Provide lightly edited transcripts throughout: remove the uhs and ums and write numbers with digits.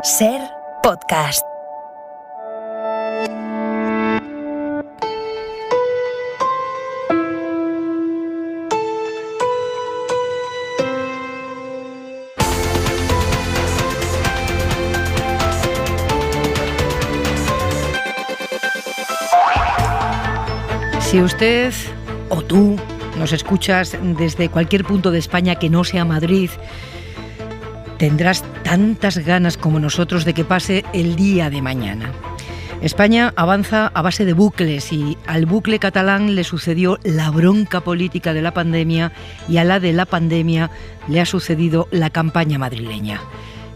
Ser podcast. Si usted o tú nos escuchas desde cualquier punto de España que no sea Madrid, tendrás tantas ganas como nosotros de que pase el día de mañana. España avanza a base de bucles y al bucle catalán le sucedió la bronca política de la pandemia y a la de la pandemia le ha sucedido la campaña madrileña.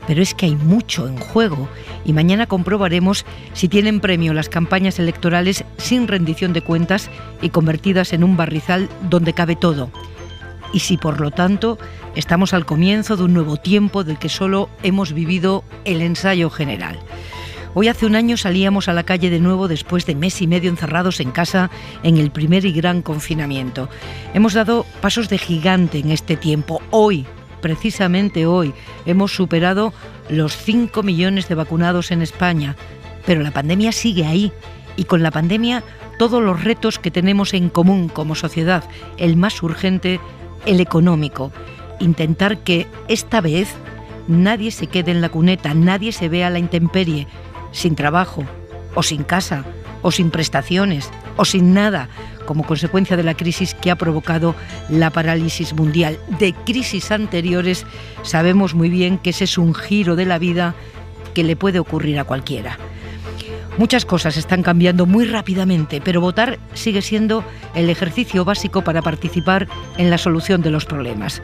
Pero es que hay mucho en juego y mañana comprobaremos si tienen premio las campañas electorales sin rendición de cuentas y convertidas en un barrizal donde cabe todo. Y si por lo tanto estamos al comienzo de un nuevo tiempo del que solo hemos vivido el ensayo general. Hoy hace un año salíamos a la calle de nuevo después de mes y medio encerrados en casa en el primer y gran confinamiento. Hemos dado pasos de gigante en este tiempo. Hoy, precisamente hoy, hemos superado los 5 millones de vacunados en España, pero la pandemia sigue ahí y con la pandemia todos los retos que tenemos en común como sociedad, el más urgente, el económico. Intentar que esta vez nadie se quede en la cuneta, nadie se vea a la intemperie, sin trabajo, o sin casa, o sin prestaciones, o sin nada, como consecuencia de la crisis que ha provocado la parálisis mundial. De crisis anteriores sabemos muy bien que ese es un giro de la vida que le puede ocurrir a cualquiera. Muchas cosas están cambiando muy rápidamente, pero votar sigue siendo el ejercicio básico para participar en la solución de los problemas.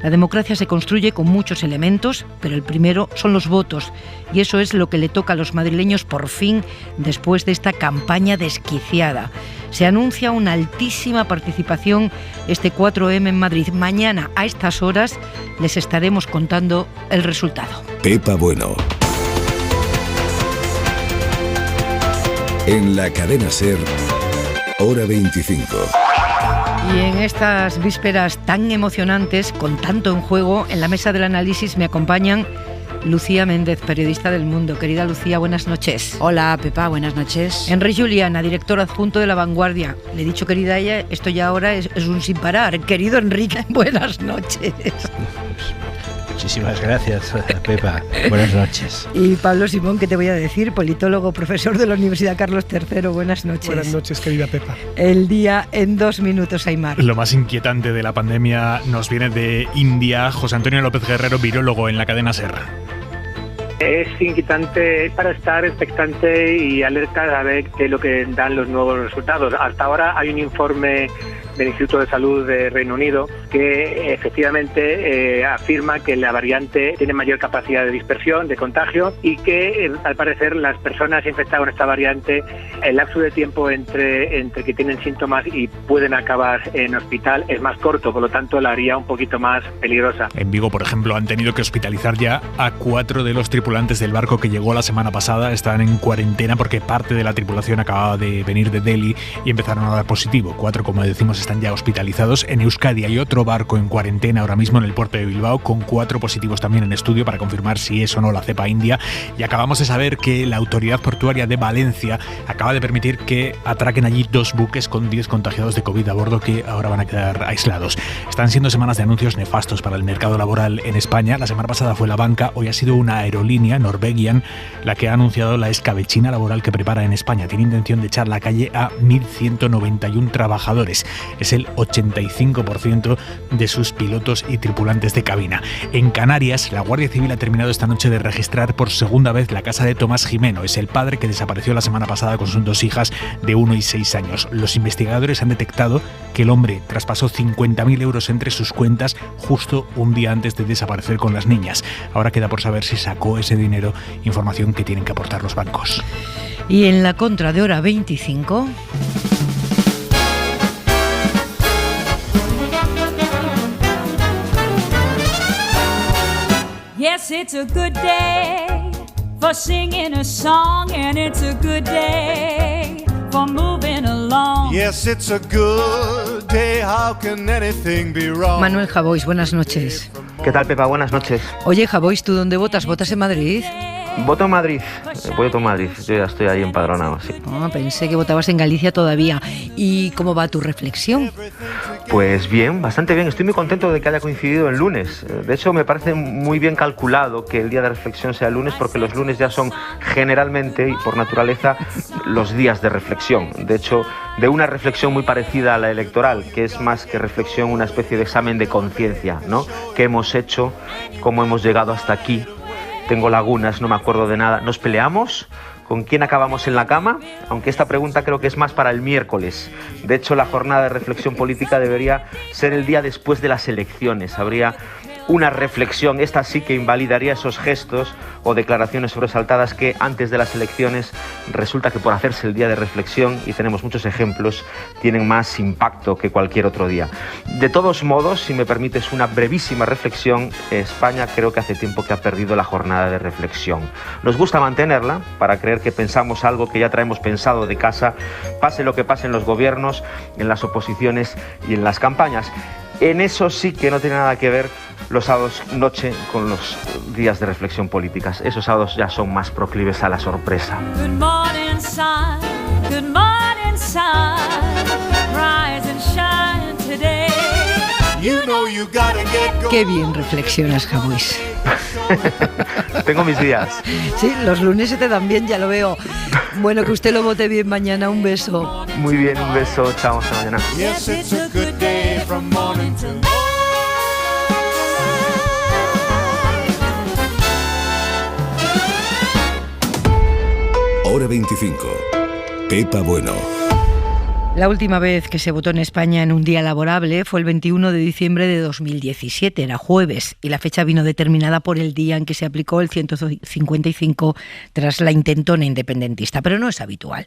La democracia se construye con muchos elementos, pero el primero son los votos, y eso es lo que le toca a los madrileños por fin después de esta campaña desquiciada. Se anuncia una altísima participación este 4M en Madrid. Mañana, a estas horas, les estaremos contando el resultado. Pepa Bueno. En la cadena SER, hora 25. Y en estas vísperas tan emocionantes, con tanto en juego, en la mesa del análisis me acompañan Lucía Méndez, periodista del Mundo. Querida Lucía, buenas noches. Hola, Pepa, buenas noches. Enrique Juliana, director adjunto de La Vanguardia. Le he dicho, querida ella, esto ya ahora es un sin parar. Querido Enrique, buenas noches. Muchísimas gracias, Pepa. Buenas noches. Y Pablo Simón, ¿qué te voy a decir? Politólogo, profesor de la Universidad Carlos III. Buenas noches. Buenas noches, querida Pepa. El día en 2 minutos, Aymar. Lo más inquietante de la pandemia nos viene de India. José Antonio López Guerrero, virólogo en la cadena SER. Es inquietante para estar expectante y alerta a ver qué es lo que dan los nuevos resultados. Hasta ahora hay un informe del Instituto de Salud de Reino Unido que efectivamente afirma que la variante tiene mayor capacidad de dispersión, de contagio, y que al parecer las personas infectadas con esta variante, el lapso de tiempo entre que tienen síntomas y pueden acabar en hospital es más corto, por lo tanto la haría un poquito más peligrosa. En Vigo, por ejemplo, han tenido que hospitalizar ya a 4 de los tripulantes del barco que llegó la semana pasada. Están en cuarentena porque parte de la tripulación acababa de venir de Delhi y empezaron a dar positivo. 4, como decimos, están ya hospitalizados. En Euskadi hay otro barco en cuarentena ahora mismo en el puerto de Bilbao con 4 positivos también en estudio para confirmar si es o no la cepa india. Y acabamos de saber que la autoridad portuaria de Valencia acaba de permitir que atraquen allí 2 buques con 10 contagiados de COVID a bordo que ahora van a quedar aislados. Están siendo semanas de anuncios nefastos para el mercado laboral en España. La semana pasada fue la banca, hoy ha sido una aerolínea, Norwegian, la que ha anunciado la escabechina laboral que prepara en España. Tiene intención de echar a la calle a 1.191 trabajadores. Es el 85% de sus pilotos y tripulantes de cabina. En Canarias, la Guardia Civil ha terminado esta noche de registrar por segunda vez la casa de Tomás Jimeno. Es el padre que desapareció la semana pasada con sus 2 hijas de 1 y 6 años. Los investigadores han detectado que el hombre traspasó 50.000 euros entre sus cuentas justo un día antes de desaparecer con las niñas. Ahora queda por saber si sacó ese dinero, información que tienen que aportar los bancos. Y en la contra de hora 25... Yes, it's a good day for singing a song, and it's a good day for moving along. Yes, it's a good day, how can anything be wrong? Manuel Javois, buenas noches. ¿Qué tal, Pepa? Buenas noches. Oye, Javois, ¿tú dónde votas? ¿Votas en Madrid? Voto en Madrid, voto en Madrid, yo ya estoy ahí empadronado, sí. Pensé que votabas en Galicia todavía. ¿Y cómo va tu reflexión? Pues bien, bastante bien. Estoy muy contento de que haya coincidido el lunes. De hecho, me parece muy bien calculado que el día de reflexión sea el lunes, porque los lunes ya son generalmente y por naturaleza los días de reflexión. De hecho, de una reflexión muy parecida a la electoral, que es más que reflexión, una especie de examen de conciencia, ¿no? ¿Qué hemos hecho? ¿Cómo hemos llegado hasta aquí? Tengo lagunas, no me acuerdo de nada. ¿Nos peleamos? ¿Con quién acabamos en la cama? Aunque esta pregunta creo que es más para el miércoles. De hecho, la jornada de reflexión política debería ser el día después de las elecciones. Habría una reflexión, esta sí que invalidaría esos gestos o declaraciones sobresaltadas que antes de las elecciones resulta que por hacerse el día de reflexión, y tenemos muchos ejemplos, tienen más impacto que cualquier otro día. De todos modos, si me permites una brevísima reflexión, España creo que hace tiempo que ha perdido la jornada de reflexión. Nos gusta mantenerla para creer que pensamos algo que ya traemos pensado de casa, pase lo que pase en los gobiernos, en las oposiciones y en las campañas. En eso sí que no tiene nada que ver los sábados noche con los días de reflexión políticas. Esos sábados ya son más proclives a la sorpresa. Good morning, sun. Good morning, sun. Rise and shine today. You know you gotta get going. Qué bien reflexionas, Javois. Tengo mis días. Sí, los lunes se te dan bien, ya lo veo. Bueno, que usted lo vote bien mañana. Un beso. Muy bien, un beso. Chao, hasta mañana. Yes, it's a good day from morning to night. Hora 25. Pepa Bueno. La última vez que se votó en España en un día laborable fue el 21 de diciembre de 2017, era jueves, y la fecha vino determinada por el día en que se aplicó el 155 tras la intentona independentista, pero no es habitual.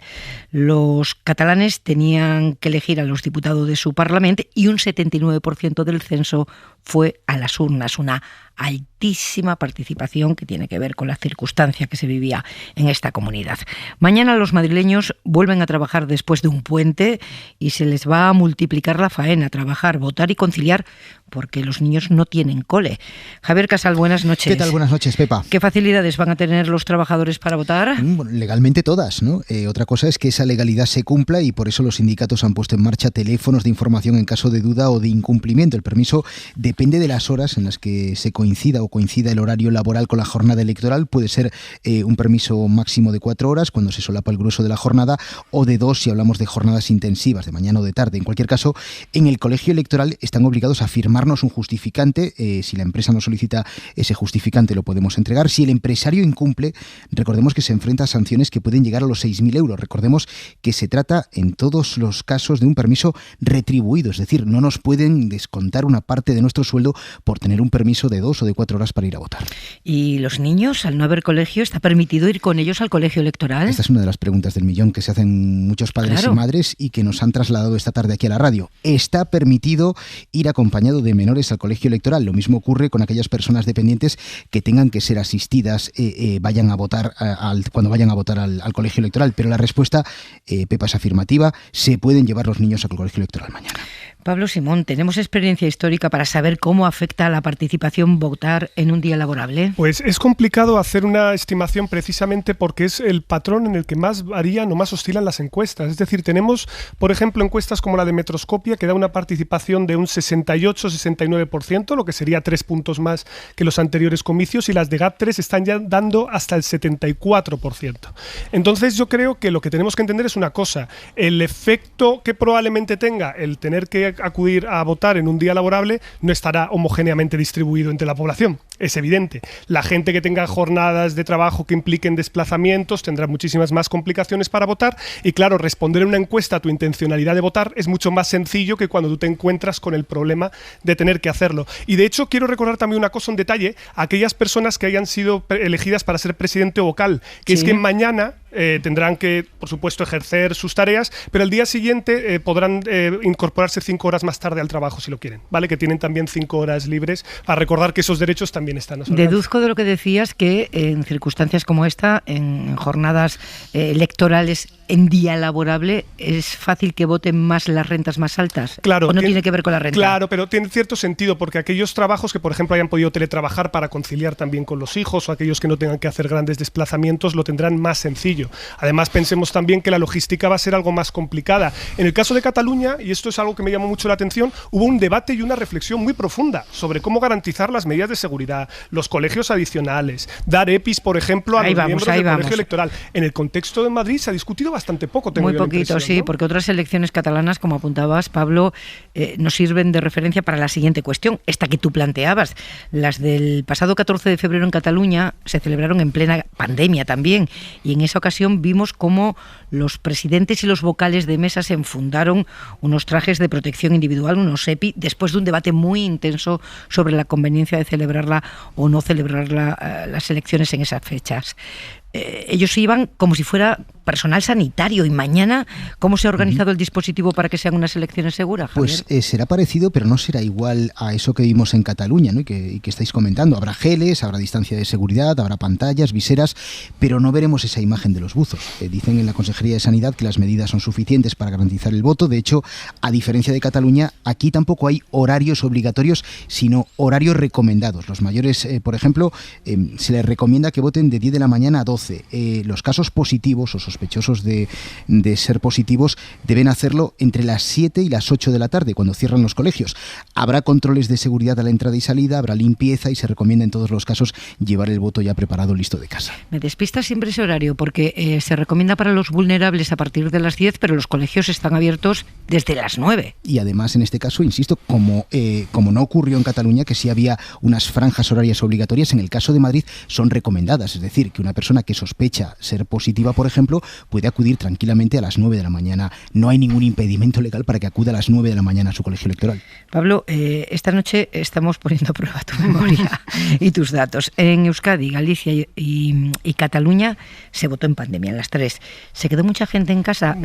Los catalanes tenían que elegir a los diputados de su Parlamento y un 79% del censo fue a las urnas, una altísima participación que tiene que ver con la circunstancia que se vivía en esta comunidad. Mañana los madrileños vuelven a trabajar después de un puente y se les va a multiplicar la faena, trabajar, votar y conciliar, porque los niños no tienen cole. Javier Casal, buenas noches. ¿Qué tal? Buenas noches, Pepa. ¿Qué facilidades van a tener los trabajadores para votar? Bueno, legalmente todas, ¿no? Otra cosa es que esa legalidad se cumpla y por eso los sindicatos han puesto en marcha teléfonos de información en caso de duda o de incumplimiento. El permiso depende de las horas en las que se coincida el horario laboral con la jornada electoral. Puede ser un permiso máximo de 4 horas cuando se solapa el grueso de la jornada, o de 2 si hablamos de jornadas intensivas, de mañana o de tarde. En cualquier caso, en el colegio electoral están obligados a firmarnos un justificante. Si la empresa nos solicita ese justificante, lo podemos entregar. Si el empresario incumple, recordemos que se enfrenta a sanciones que pueden llegar a los 6.000 euros. Recordemos que se trata en todos los casos de un permiso retribuido, es decir, no nos pueden descontar una parte de nuestro sueldo por tener un permiso de 2 o de 4 horas para ir a votar. ¿Y los niños, al no haber colegio, está permitido ir con ellos al colegio electoral? Esta es una de las preguntas del millón que se hacen muchos padres y madres y que nos han trasladado esta tarde aquí a la radio. Está permitido ir acompañado de menores al colegio electoral. Lo mismo ocurre con aquellas personas dependientes que tengan que ser asistidas vayan a votar cuando vayan a votar al colegio electoral. Pero la respuesta, Pepa, es afirmativa. Se pueden llevar los niños al colegio electoral mañana. Pablo Simón, ¿tenemos experiencia histórica para saber cómo afecta a la participación votar en un día laborable? Pues es complicado hacer una estimación precisamente porque es el patrón en el que más varían o más oscilan las encuestas. Es decir, tenemos, por ejemplo, encuestas como la de Metroscopia que da una participación de un 68-69%, lo que sería 3 puntos más que los anteriores comicios, y las de GAP3 están ya dando hasta el 74%. Entonces yo creo que lo que tenemos que entender es una cosa: el efecto que probablemente tenga el tener que acudir a votar en un día laborable no estará homogéneamente distribuido entre la población. Es evidente. La gente que tenga jornadas de trabajo que impliquen desplazamientos tendrá muchísimas más complicaciones para votar, y claro, responder en una encuesta a tu intencionalidad de votar es mucho más sencillo que cuando tú te encuentras con el problema de tener que hacerlo. Y de hecho quiero recordar también una cosa, un detalle: aquellas personas que hayan sido elegidas para ser presidente o vocal, que es que mañana tendrán que, por supuesto, ejercer sus tareas, pero el día siguiente podrán incorporarse 5 horas más tarde al trabajo si lo quieren, ¿vale? Que tienen también 5 horas libres, para recordar que esos derechos también también están a su alcance. Deduzco de lo que decías que en circunstancias como esta, en jornadas electorales en día laborable, es fácil que voten más las rentas más altas. Claro, ¿O no tiene que ver con la renta? Claro, pero tiene cierto sentido, porque aquellos trabajos que, por ejemplo, hayan podido teletrabajar para conciliar también con los hijos, o aquellos que no tengan que hacer grandes desplazamientos, lo tendrán más sencillo. Además, pensemos también que la logística va a ser algo más complicada. En el caso de Cataluña, y esto es algo que me llamó mucho la atención, hubo un debate y una reflexión muy profunda sobre cómo garantizar las medidas de seguridad, los colegios adicionales, dar EPIs, por ejemplo, a los miembros del colegio electoral. En el contexto de Madrid se ha discutido bastante poco, tengo muy yo la poquito, impresión, sí, ¿no? porque otras elecciones catalanas, como apuntabas, Pablo, nos sirven de referencia para la siguiente cuestión, esta que tú planteabas. Las del pasado 14 de febrero en Cataluña se celebraron en plena pandemia también, y en esa ocasión vimos cómo los presidentes y los vocales de mesa se enfundaron unos trajes de protección individual, unos EPI, después de un debate muy intenso sobre la conveniencia de celebrarla o no celebrarla, las elecciones en esas fechas. Ellos iban como si fuera personal sanitario. Y mañana, ¿cómo se ha organizado el dispositivo para que sean unas elecciones seguras, Javier? Pues será parecido, pero no será igual a eso que vimos en Cataluña, ¿no? y que estáis comentando. Habrá geles, habrá distancia de seguridad, habrá pantallas, viseras, pero no veremos esa imagen de los buzos. Dicen en la Consejería de Sanidad que las medidas son suficientes para garantizar el voto. De hecho, a diferencia de Cataluña, aquí tampoco hay horarios obligatorios, sino horarios recomendados. Los mayores, por ejemplo, se les recomienda que voten de 10 de la mañana a 12. Los casos positivos o sospechosos de ser positivos deben hacerlo entre las 7 y las 8 de la tarde, cuando cierran los colegios. Habrá controles de seguridad a la entrada y salida, habrá limpieza y se recomienda en todos los casos llevar el voto ya preparado, listo de casa. Me despista siempre ese horario, porque se recomienda para los vulnerables a partir de las 10, pero los colegios están abiertos desde las 9. Y además, en este caso, insisto, como no ocurrió en Cataluña, que sí había unas franjas horarias obligatorias, en el caso de Madrid son recomendadas. Es decir, que una persona que sospecha ser positiva, por ejemplo, puede acudir tranquilamente a las 9 de la mañana. No hay ningún impedimento legal para que acuda a las 9 de la mañana a su colegio electoral. Pablo, esta noche estamos poniendo a prueba tu memoria y tus datos. En Euskadi, Galicia y Cataluña se votó en pandemia, en las tres. ¿Se quedó mucha gente en casa?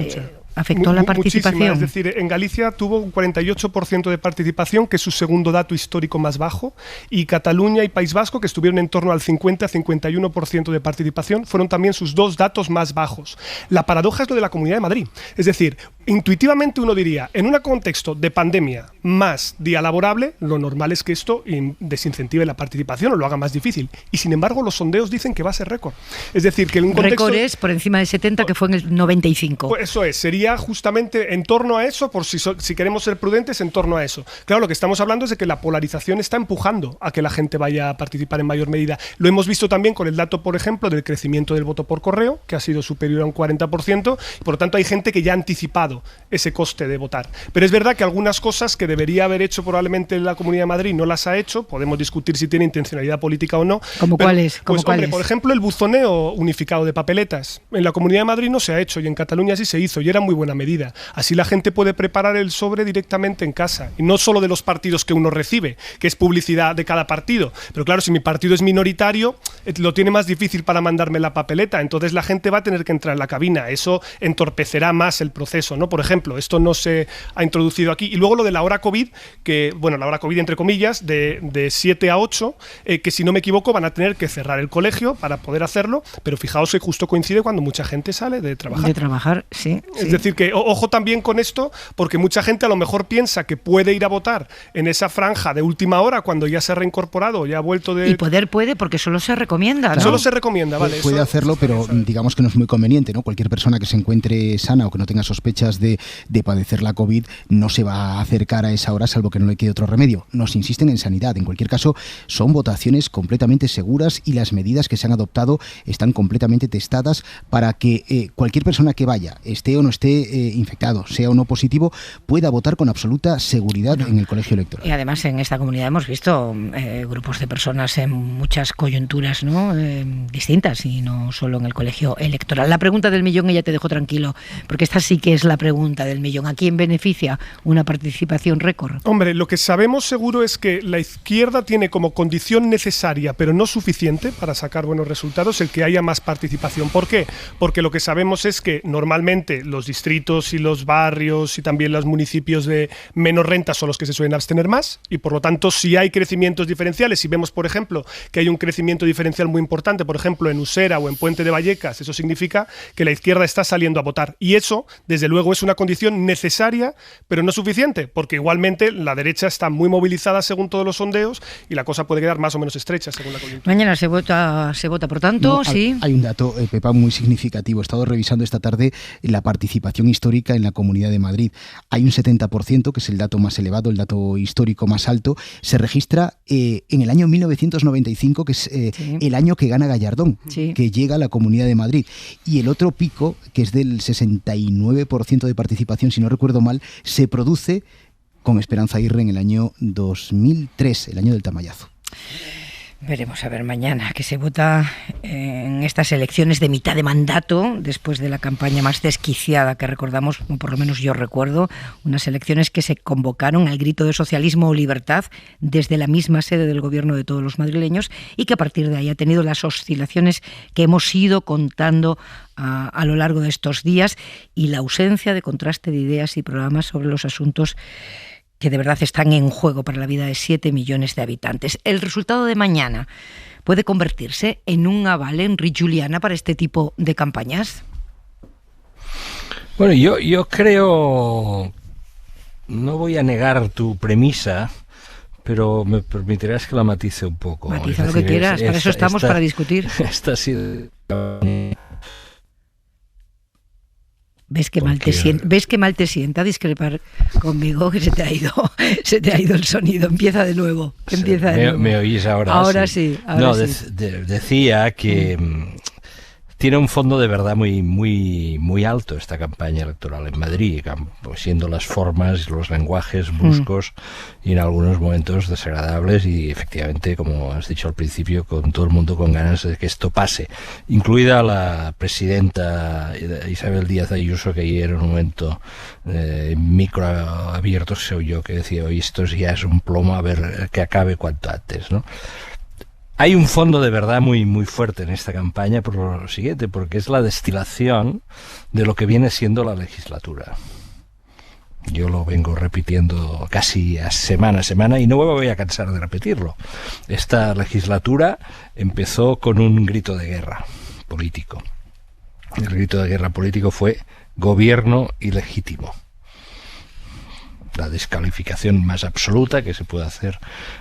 ¿Afectó la participación? Muchísima. Es decir, en Galicia tuvo un 48% de participación, que es su segundo dato histórico más bajo, y Cataluña y País Vasco, que estuvieron en torno al 50-51% de participación, fueron también sus dos datos más bajos. La paradoja es lo de la Comunidad de Madrid. Es decir, intuitivamente uno diría, en un contexto de pandemia más día laborable, lo normal es que esto desincentive la participación o lo haga más difícil. Y sin embargo, los sondeos dicen que va a ser récord. Es decir, que en un contexto... Récord es por encima del 70, que fue en el 95. Pues eso es, sería justamente en torno a eso, por si queremos ser prudentes, en torno a eso. Claro, lo que estamos hablando es de que la polarización está empujando a que la gente vaya a participar en mayor medida. Lo hemos visto también con el dato, por ejemplo, del crecimiento del voto por correo, que ha sido superior a un 40%, y por lo tanto hay gente que ya ha anticipado ese coste de votar. Pero es verdad que algunas cosas que debería haber hecho probablemente la Comunidad de Madrid no las ha hecho. Podemos discutir si tiene intencionalidad política o no. ¿Cómo cuáles? Pues hombre, por ejemplo, el buzoneo unificado de papeletas. En la Comunidad de Madrid no se ha hecho y en Cataluña sí se hizo y era muy buena medida. Así la gente puede preparar el sobre directamente en casa, y no solo de los partidos que uno recibe, que es publicidad de cada partido. Pero claro, si mi partido es minoritario, lo tiene más difícil para mandarme la papeleta, entonces la gente va a tener que entrar en la cabina. Eso entorpecerá más el proceso, ¿no? Por ejemplo, esto no se ha introducido aquí. Y luego lo de la hora COVID, que, bueno, la hora COVID entre comillas, de 7 a 8, que si no me equivoco van a tener que cerrar el colegio para poder hacerlo, pero fijaos que justo coincide cuando mucha gente sale de trabajar. De trabajar, sí. Es decir, que ojo también con esto, porque mucha gente a lo mejor piensa que puede ir a votar en esa franja de última hora cuando ya se ha reincorporado, ya ha vuelto de... Y puede, porque solo se recomienda, ¿no? Solo se recomienda, vale. Puede hacerlo, pero digamos que no es muy conveniente, ¿no? Cualquier persona que se encuentre sana o que no tenga sospechas de padecer la COVID no se va a acercar a esa hora, salvo que no le quede otro remedio. Nos insisten en sanidad. En cualquier caso, son votaciones completamente seguras y las medidas que se han adoptado están completamente testadas para que cualquier persona que vaya, esté o no esté infectado, sea o no positivo, pueda votar con absoluta seguridad en el colegio electoral. Y además en esta comunidad hemos visto grupos de personas en muchas coyunturas, ¿no? Distintas, y no solo en el colegio electoral. La pregunta del millón, ella te dejó tranquilo, porque esta sí que es la pregunta del millón. ¿A quién beneficia una participación récord? Hombre, lo que sabemos seguro es que la izquierda tiene como condición necesaria, pero no suficiente para sacar buenos resultados, el que haya más participación. ¿Por qué? Porque lo que sabemos es que normalmente los distritos y los barrios y también los municipios de menos renta son los que se suelen abstener más, y por lo tanto, si hay crecimientos diferenciales, si vemos, por ejemplo, que hay un crecimiento diferencial muy importante, por ejemplo, en Usera o en Puente de Vallecas, eso significa que la izquierda está saliendo a votar. Y eso, desde luego, es una condición necesaria, pero no suficiente, porque igualmente la derecha está muy movilizada según todos los sondeos y la cosa puede quedar más o menos estrecha según la coyuntura. Mañana se vota por tanto, no, sí. Hay un dato, Pepa, muy significativo. He estado revisando esta tarde la participación histórica en la Comunidad de Madrid. Hay un 70%, que es el dato más elevado, el dato histórico más alto. Se registra en el año 1995, que es el año que gana Gallardón, que llega a la Comunidad de Madrid. Y el otro pico, que es del 69% de participación, si no recuerdo mal, se produce con Esperanza Aguirre en el año 2003, el año del Tamayazo. Veremos a ver mañana que se vota en estas elecciones de mitad de mandato, después de la campaña más desquiciada que recordamos, o por lo menos yo recuerdo, unas elecciones que se convocaron al grito de socialismo o libertad desde la misma sede del gobierno de todos los madrileños y que a partir de ahí ha tenido las oscilaciones que hemos ido contando a lo largo de estos días y la ausencia de contraste de ideas y programas sobre los asuntos que de verdad están en juego para la vida de 7 millones de habitantes. El resultado de mañana puede convertirse en un aval, Enric Juliana, para este tipo de campañas. Bueno, yo creo, no voy a negar tu premisa, pero me permitirás que la matice un poco. Matiza lo que quieras, para eso estamos, para discutir. Esta ha sido... ¿Ves que mal te sienta discrepar conmigo? Que se te ha ido el sonido. Empieza de nuevo. ¿Me oís ahora? Ahora sí. Decía que tiene un fondo de verdad muy, muy, muy alto esta campaña electoral en Madrid, siendo las formas y los lenguajes bruscos y en algunos momentos desagradables y efectivamente, como has dicho al principio, con todo el mundo con ganas de que esto pase, incluida la presidenta Isabel Díaz Ayuso, que ayer en un momento micro abierto se oyó que decía: hoy esto ya es un plomo, a ver que acabe cuanto antes, ¿no? Hay un fondo de verdad muy, muy fuerte en esta campaña por lo siguiente, porque es la destilación de lo que viene siendo la legislatura. Yo lo vengo repitiendo casi semana a semana y no me voy a cansar de repetirlo. Esta legislatura empezó con un grito de guerra político. El grito de guerra político fue gobierno ilegítimo. La descalificación más absoluta que se puede hacer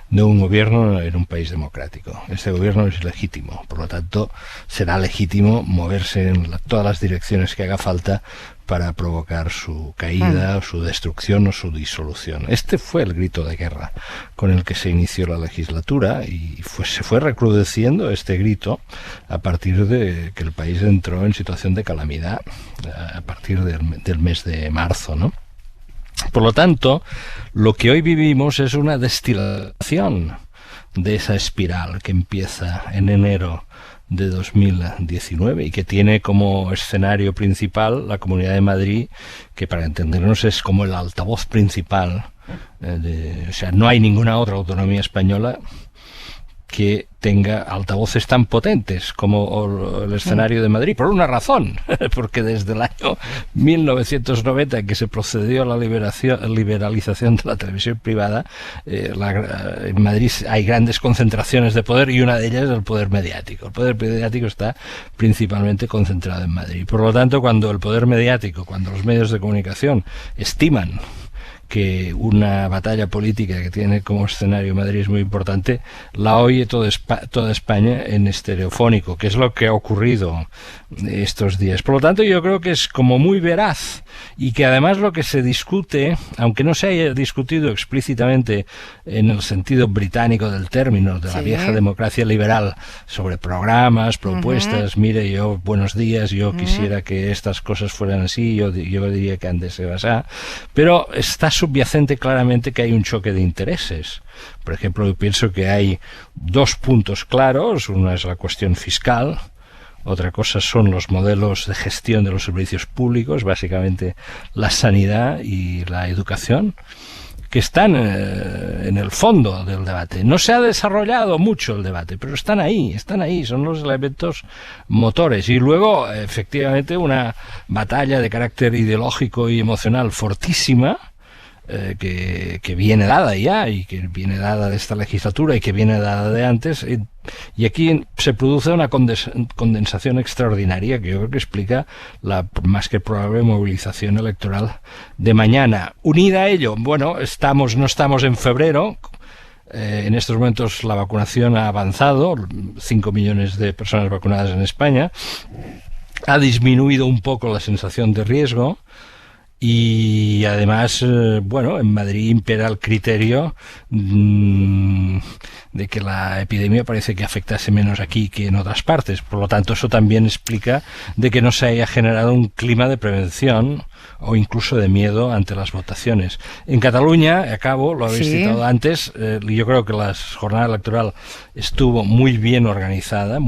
de un gobierno en un país democrático. Este gobierno es legítimo, por lo tanto será legítimo moverse en todas las direcciones que haga falta para provocar su caída, su destrucción o su disolución. Este fue el grito de guerra con el que se inició la legislatura y se fue recrudeciendo este grito a partir de que el país entró en situación de calamidad a partir del mes de marzo, ¿no? Por lo tanto, lo que hoy vivimos es una destilación de esa espiral que empieza en enero de 2019 y que tiene como escenario principal la Comunidad de Madrid, que para entendernos es como el altavoz principal. O sea, no hay ninguna otra autonomía española que tenga altavoces tan potentes como el escenario de Madrid, por una razón, porque desde el año 1990 que se procedió a la liberalización de la televisión privada, en Madrid hay grandes concentraciones de poder y una de ellas es el poder mediático. El poder mediático está principalmente concentrado en Madrid. Por lo tanto, cuando el poder mediático, cuando los medios de comunicación estiman que una batalla política que tiene como escenario Madrid es muy importante, la oye toda España en estereofónico, que es lo que ha ocurrido estos días. Por lo tanto, yo creo que es como muy veraz y que además lo que se discute, aunque no se haya discutido explícitamente en el sentido británico del término, de la vieja democracia liberal, sobre programas, propuestas, mire, yo, buenos días, yo quisiera que estas cosas fueran así, yo diría que han de ser así, pero está subyacente claramente que hay un choque de intereses. Por ejemplo, yo pienso que hay dos puntos claros. Una es la cuestión fiscal, otra cosa son los modelos de gestión de los servicios públicos, básicamente la sanidad y la educación, que están en el fondo del debate. No se ha desarrollado mucho el debate, pero están ahí, son los elementos motores. Y luego, efectivamente, una batalla de carácter ideológico y emocional fortísima, que viene dada ya, y que viene dada de esta legislatura y que viene dada de antes, y aquí se produce una condensación extraordinaria que yo creo que explica la más que probable movilización electoral de mañana. Unida a ello, bueno, no estamos en febrero. En estos momentos la vacunación ha avanzado, 5 millones de personas vacunadas en España, ha disminuido un poco la sensación de riesgo. Y además, en Madrid impera el criterio de que la epidemia parece que afectase menos aquí que en otras partes. Por lo tanto, eso también explica de que no se haya generado un clima de prevención o incluso de miedo ante las votaciones. En Cataluña, lo habéis citado antes, yo creo que la jornada electoral estuvo muy bien organizada,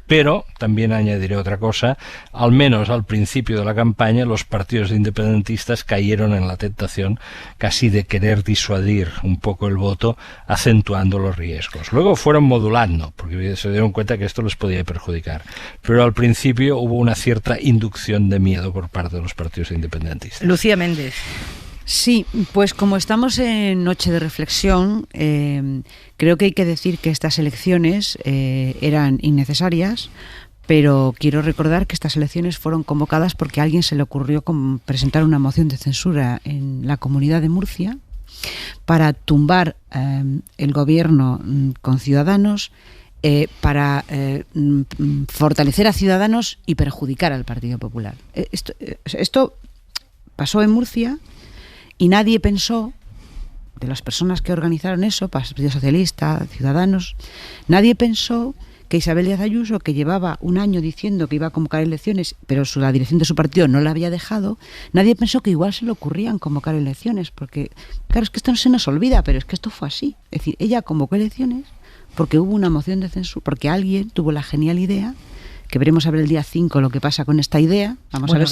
pero también añadiré otra cosa: al menos al principio de la campaña los partidos independentistas cayeron en la tentación casi de querer disuadir un poco el voto, acentuando los riesgos. Luego fueron modulando, porque se dieron cuenta que esto les podía perjudicar, pero al principio hubo una cierta inducción de miedo por parte de los partidos independentistas. Lucía Méndez. Sí, pues como estamos en noche de reflexión, creo que hay que decir que estas elecciones eran innecesarias, pero quiero recordar que estas elecciones fueron convocadas porque a alguien se le ocurrió presentar una moción de censura en la Comunidad de Murcia para tumbar el gobierno con Ciudadanos, para fortalecer a Ciudadanos y perjudicar al Partido Popular. Esto pasó en Murcia y nadie pensó, de las personas que organizaron eso, Partido Socialista, Ciudadanos, nadie pensó que Isabel Díaz Ayuso, que llevaba un año diciendo que iba a convocar elecciones, pero la dirección de su partido no la había dejado, nadie pensó que igual se le ocurrían convocar elecciones, porque, claro, es que esto no se nos olvida, pero es que esto fue así. Es decir, ella convocó elecciones porque hubo una moción de censura, porque alguien tuvo la genial idea, que veremos a ver el día 5 lo que pasa con esta idea, vamos a ver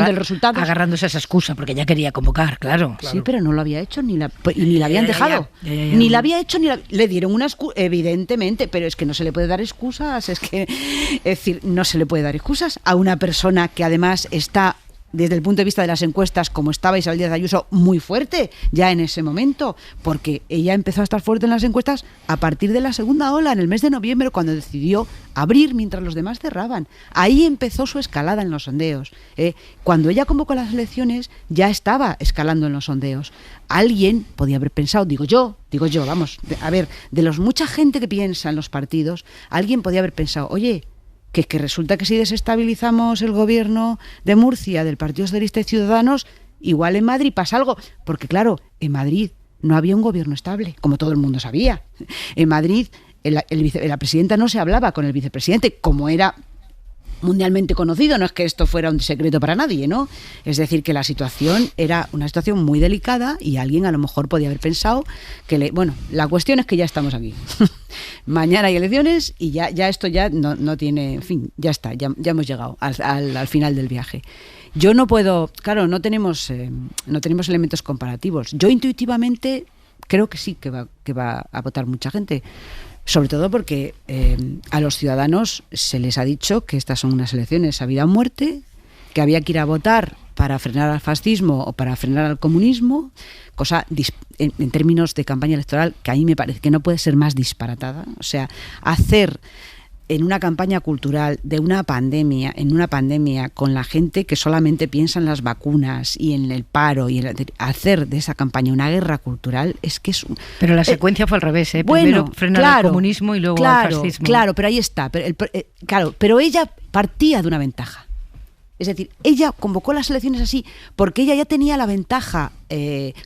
el resultado. Agarrándose a esa excusa, porque ya quería convocar, claro. Sí, pero no lo había hecho, ni la habían dejado. Ni la había hecho, le dieron una excusa, evidentemente, pero es que no se le puede dar excusas, es decir, no se le puede dar excusas a una persona que además está, desde el punto de vista de las encuestas, como estaba Isabel Díaz Ayuso, muy fuerte ya en ese momento, porque ella empezó a estar fuerte en las encuestas a partir de la segunda ola, en el mes de noviembre, cuando decidió abrir mientras los demás cerraban. Ahí empezó su escalada en los sondeos. Cuando ella convocó las elecciones, ya estaba escalando en los sondeos. Alguien podía haber pensado, digo yo, vamos, a ver, de mucha gente que piensa en los partidos, alguien podía haber pensado, oye, que resulta que si desestabilizamos el gobierno de Murcia del Partido Socialista y Ciudadanos, igual en Madrid pasa algo, porque claro, en Madrid no había un gobierno estable, como todo el mundo sabía. En Madrid la presidenta no se hablaba con el vicepresidente, como era mundialmente conocido, no es que esto fuera un secreto para nadie, ¿no? Es decir, que la situación era una situación muy delicada y alguien a lo mejor podía haber pensado que bueno, la cuestión es que ya estamos aquí. Mañana hay elecciones y ya esto ya no tiene, en fin, ya está, ya hemos llegado al final del viaje. Yo no puedo, claro, no tenemos elementos comparativos. Yo intuitivamente creo que sí que va a votar mucha gente. Sobre todo porque a los ciudadanos se les ha dicho que estas son unas elecciones a vida o muerte, que había que ir a votar para frenar al fascismo o para frenar al comunismo, cosa en términos de campaña electoral que a mí me parece que no puede ser más disparatada. O sea, hacer en una campaña cultural en una pandemia con la gente que solamente piensa en las vacunas y en el paro y hacer de esa campaña una guerra cultural es que es pero la secuencia fue al revés, primero frenar el comunismo y luego al fascismo. Claro, pero ahí está, pero ella partía de una ventaja. Es decir, ella convocó las elecciones así porque ella ya tenía la ventaja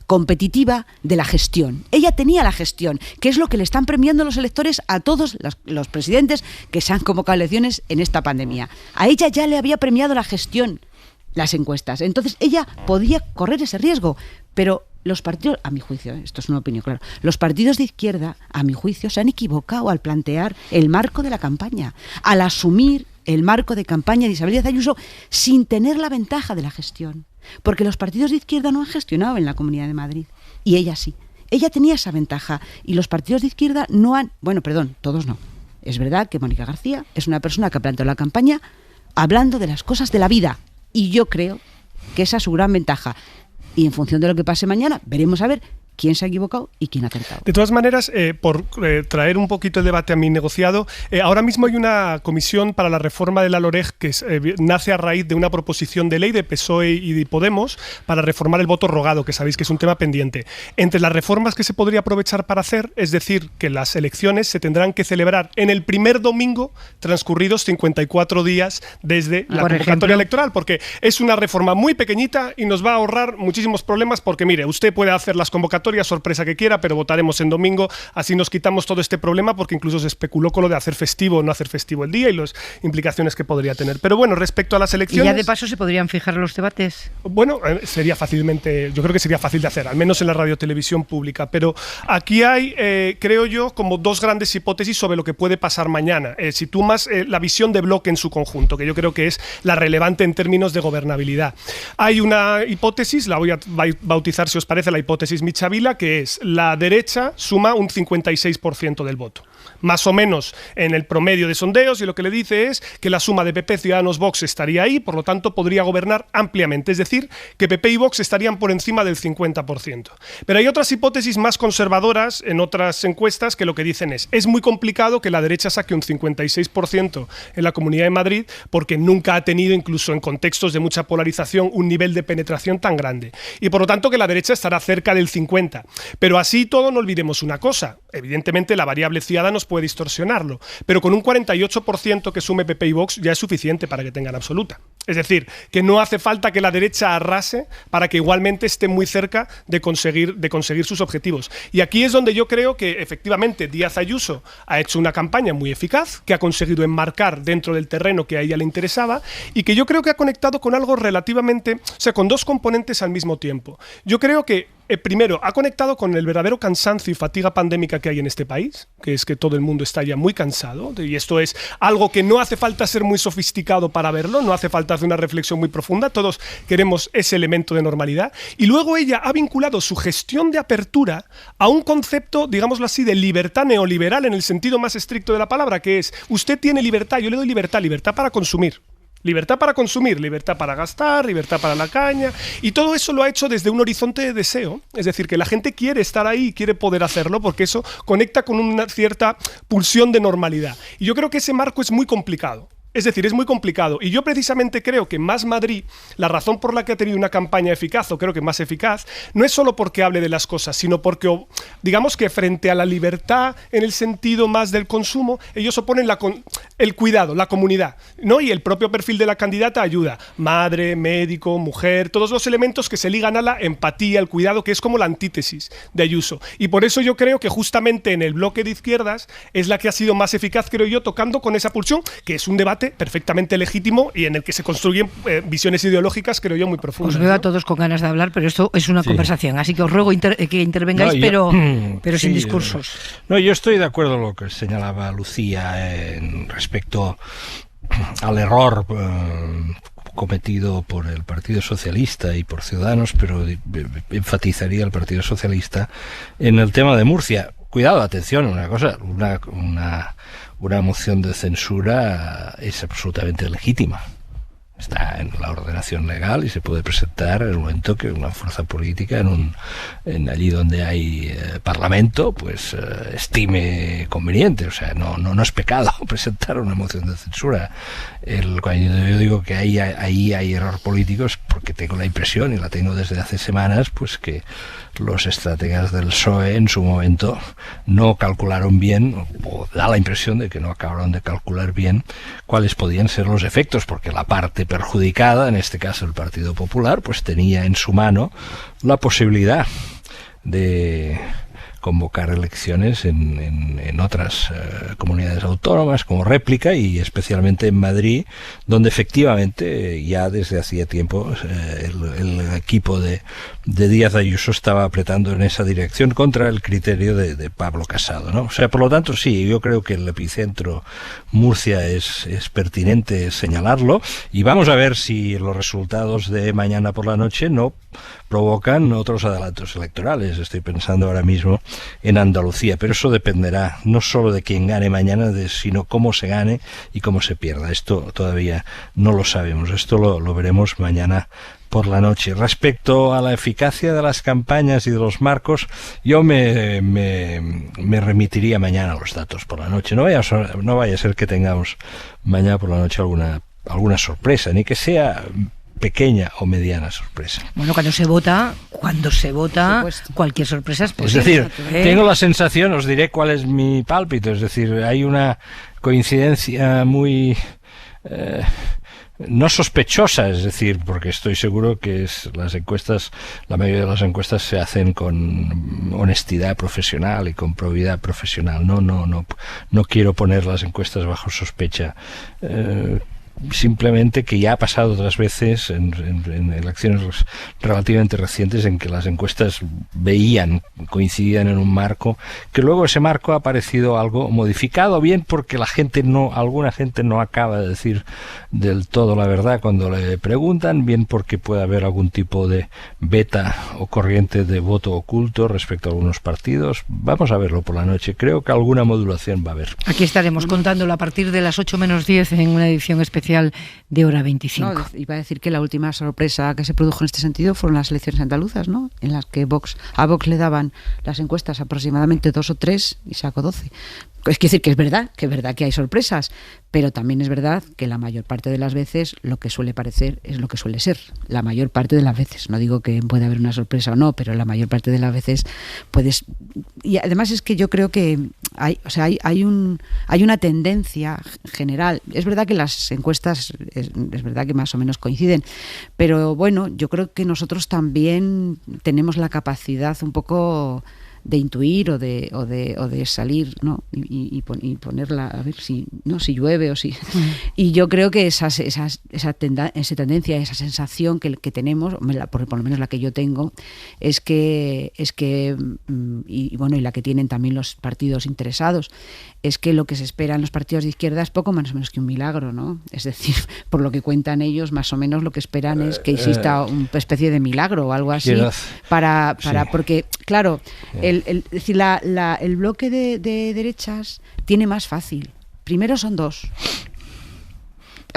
competitiva de la gestión. Ella tenía la gestión, que es lo que le están premiando los electores a todos los presidentes que se han convocado elecciones en esta pandemia. A ella ya le había premiado la gestión, las encuestas. Entonces ella podía correr ese riesgo, pero los partidos, a mi juicio, esto es una opinión, claro, los partidos de izquierda, a mi juicio, se han equivocado al plantear el marco de la campaña, al asumir el marco de campaña de Isabel Díaz Ayuso sin tener la ventaja de la gestión. Porque los partidos de izquierda no han gestionado en la Comunidad de Madrid. Y ella sí. Ella tenía esa ventaja. Y los partidos de izquierda no han... Bueno, perdón, todos no. Es verdad que Mónica García es una persona que ha planteado la campaña hablando de las cosas de la vida. Y yo creo que esa es su gran ventaja. Y en función de lo que pase mañana, veremos a ver quién se ha equivocado y quién ha acertado. De todas maneras, por traer un poquito el debate a mi negociado, ahora mismo hay una comisión para la reforma de la LOREG que nace a raíz de una proposición de ley de PSOE y de Podemos para reformar el voto rogado, que sabéis que es un tema pendiente. Entre las reformas que se podría aprovechar para hacer, es decir, que las elecciones se tendrán que celebrar en el primer domingo transcurridos 54 días desde la convocatoria electoral, porque es una reforma muy pequeñita y nos va a ahorrar muchísimos problemas, porque mire, usted puede hacer las convocatorias sorpresa que quiera, pero votaremos en domingo, así nos quitamos todo este problema, porque incluso se especuló con lo de hacer festivo o no hacer festivo el día y las implicaciones que podría tener. Pero bueno, respecto a las elecciones... ¿Y ya de paso se podrían fijar los debates? Bueno, sería fácilmente, yo creo que sería fácil de hacer, al menos en la radiotelevisión pública, pero aquí hay, creo yo, como dos grandes hipótesis sobre lo que puede pasar mañana. Si tú más la visión de bloque en su conjunto, que yo creo que es la relevante en términos de gobernabilidad. Hay una hipótesis, la voy a bautizar si os parece, la hipótesis Michavila, que es la derecha suma un 56% del voto. Más o menos en el promedio de sondeos, y lo que le dice es que la suma de PP, Ciudadanos, Vox estaría ahí, por lo tanto podría gobernar ampliamente, es decir, que PP y Vox estarían por encima del 50%. Pero hay otras hipótesis más conservadoras en otras encuestas que lo que dicen es muy complicado que la derecha saque un 56% en la Comunidad de Madrid, porque nunca ha tenido, incluso en contextos de mucha polarización, un nivel de penetración tan grande. Y por lo tanto que la derecha estará cerca del 50%. Pero así todo, no olvidemos una cosa, evidentemente la variable Ciudadanos puede distorsionarlo, pero con un 48% que sume PP y Vox ya es suficiente para que tengan absoluta. Es decir, que no hace falta que la derecha arrase para que igualmente esté muy cerca de conseguir sus objetivos. Y aquí es donde yo creo que efectivamente Díaz Ayuso ha hecho una campaña muy eficaz, que ha conseguido enmarcar dentro del terreno que a ella le interesaba y que yo creo que ha conectado con algo relativamente, o sea, con dos componentes al mismo tiempo. Yo creo que primero, ha conectado con el verdadero cansancio y fatiga pandémica que hay en este país, que es que todo el mundo está ya muy cansado, y esto es algo que no hace falta ser muy sofisticado para verlo, no hace falta hacer una reflexión muy profunda, todos queremos ese elemento de normalidad. Y luego ella ha vinculado su gestión de apertura a un concepto, digámoslo así, de libertad neoliberal en el sentido más estricto de la palabra, que es, usted tiene libertad, yo le doy libertad para consumir. Libertad para consumir, libertad para gastar, libertad para la caña, y todo eso lo ha hecho desde un horizonte de deseo, es decir, que la gente quiere estar ahí y quiere poder hacerlo porque eso conecta con una cierta pulsión de normalidad. Y yo creo que ese marco es muy complicado. Es decir, es muy complicado. Y yo precisamente creo que Más Madrid, la razón por la que ha tenido una campaña eficaz, o creo que más eficaz, no es solo porque hable de las cosas, sino porque, digamos que frente a la libertad en el sentido más del consumo, ellos oponen el cuidado, la comunidad, ¿no? Y el propio perfil de la candidata ayuda. Madre, médico, mujer, todos los elementos que se ligan a la empatía, el cuidado, que es como la antítesis de Ayuso. Y por eso yo creo que justamente en el bloque de izquierdas es la que ha sido más eficaz, creo yo, tocando con esa pulsión, que es un debate perfectamente legítimo y en el que se construyen visiones ideológicas, creo yo, muy profundas. Os veo a todos con ganas de hablar, pero esto es una conversación, así que os ruego que intervengáis, pero sin discursos. No, yo estoy de acuerdo con lo que señalaba Lucía respecto al error cometido por el Partido Socialista y por Ciudadanos, pero enfatizaría el Partido Socialista en el tema de Murcia. Cuidado, atención, una cosa, una moción de censura es absolutamente legítima. Está en la ordenación legal y se puede presentar en el momento que una fuerza política allí donde hay parlamento pues estime conveniente. O sea, no es pecado presentar una moción de censura. Cuando yo digo que ahí hay error político es porque tengo la impresión, y la tengo desde hace semanas, pues que los estrategas del PSOE en su momento no calcularon bien, o da la impresión de que no acabaron de calcular bien cuáles podían ser los efectos, porque la parte perjudicada, en este caso el Partido Popular, pues tenía en su mano la posibilidad de convocar elecciones en otras comunidades autónomas como réplica, y especialmente en Madrid, donde efectivamente ya desde hacía tiempo el equipo de Díaz Ayuso estaba apretando en esa dirección contra el criterio de Pablo Casado, ¿no? O sea, por lo tanto, sí, yo creo que el epicentro Murcia es pertinente señalarlo, y vamos a ver si los resultados de mañana por la noche no provocan otros adelantos electorales. Estoy pensando ahora mismo en Andalucía, pero eso dependerá no solo de quién gane mañana, sino cómo se gane y cómo se pierda. Esto todavía no lo sabemos, esto lo veremos mañana por la noche. Respecto a la eficacia de las campañas y de los marcos, yo me remitiría mañana a los datos por la noche. No vaya a ser que tengamos mañana por la noche alguna sorpresa, ni que sea pequeña o mediana sorpresa. Bueno, cuando se vota, cualquier sorpresa es posible. Es decir, tengo la sensación, os diré cuál es mi pálpito, es decir, hay una coincidencia muy no sospechosa, es decir, porque estoy seguro que la mayoría de las encuestas se hacen con honestidad profesional y con probidad profesional. No quiero poner las encuestas bajo sospecha. Simplemente que ya ha pasado otras veces en elecciones relativamente recientes en que las encuestas coincidían en un marco, que luego ese marco ha aparecido algo modificado, bien porque alguna gente no acaba de decir del todo la verdad cuando le preguntan, bien porque puede haber algún tipo de beta o corriente de voto oculto respecto a algunos partidos. Vamos a verlo por la noche. Creo que alguna modulación va a haber. Aquí estaremos contándolo a partir de las 8 menos 10 en una edición especial de Hora 25. No, iba a decir que la última sorpresa que se produjo en este sentido fueron las elecciones andaluzas, ¿no? En las que a Vox le daban las encuestas aproximadamente 2 o 3 y sacó 12. Es decir, que es verdad que hay sorpresas, pero también es verdad que la mayor parte de las veces lo que suele parecer es lo que suele ser. La mayor parte de las veces. No digo que puede haber una sorpresa o no, pero la mayor parte de las veces puedes. Y además es que yo creo que hay una tendencia general. Es verdad que las encuestas es verdad que más o menos coinciden, pero bueno, yo creo que nosotros también tenemos la capacidad un poco de intuir o de salir, ¿no? y ponerla a ver si llueve o si. Y yo creo que esa tendencia, esa sensación que tenemos, por lo menos la que yo tengo, es que y la que tienen también los partidos interesados, es que lo que se espera en los partidos de izquierda es poco más o menos que un milagro, ¿no? Es decir, por lo que cuentan ellos, más o menos lo que esperan es que exista una especie de milagro o algo así porque, claro, es decir, el bloque de derechas tiene más fácil. Primero son dos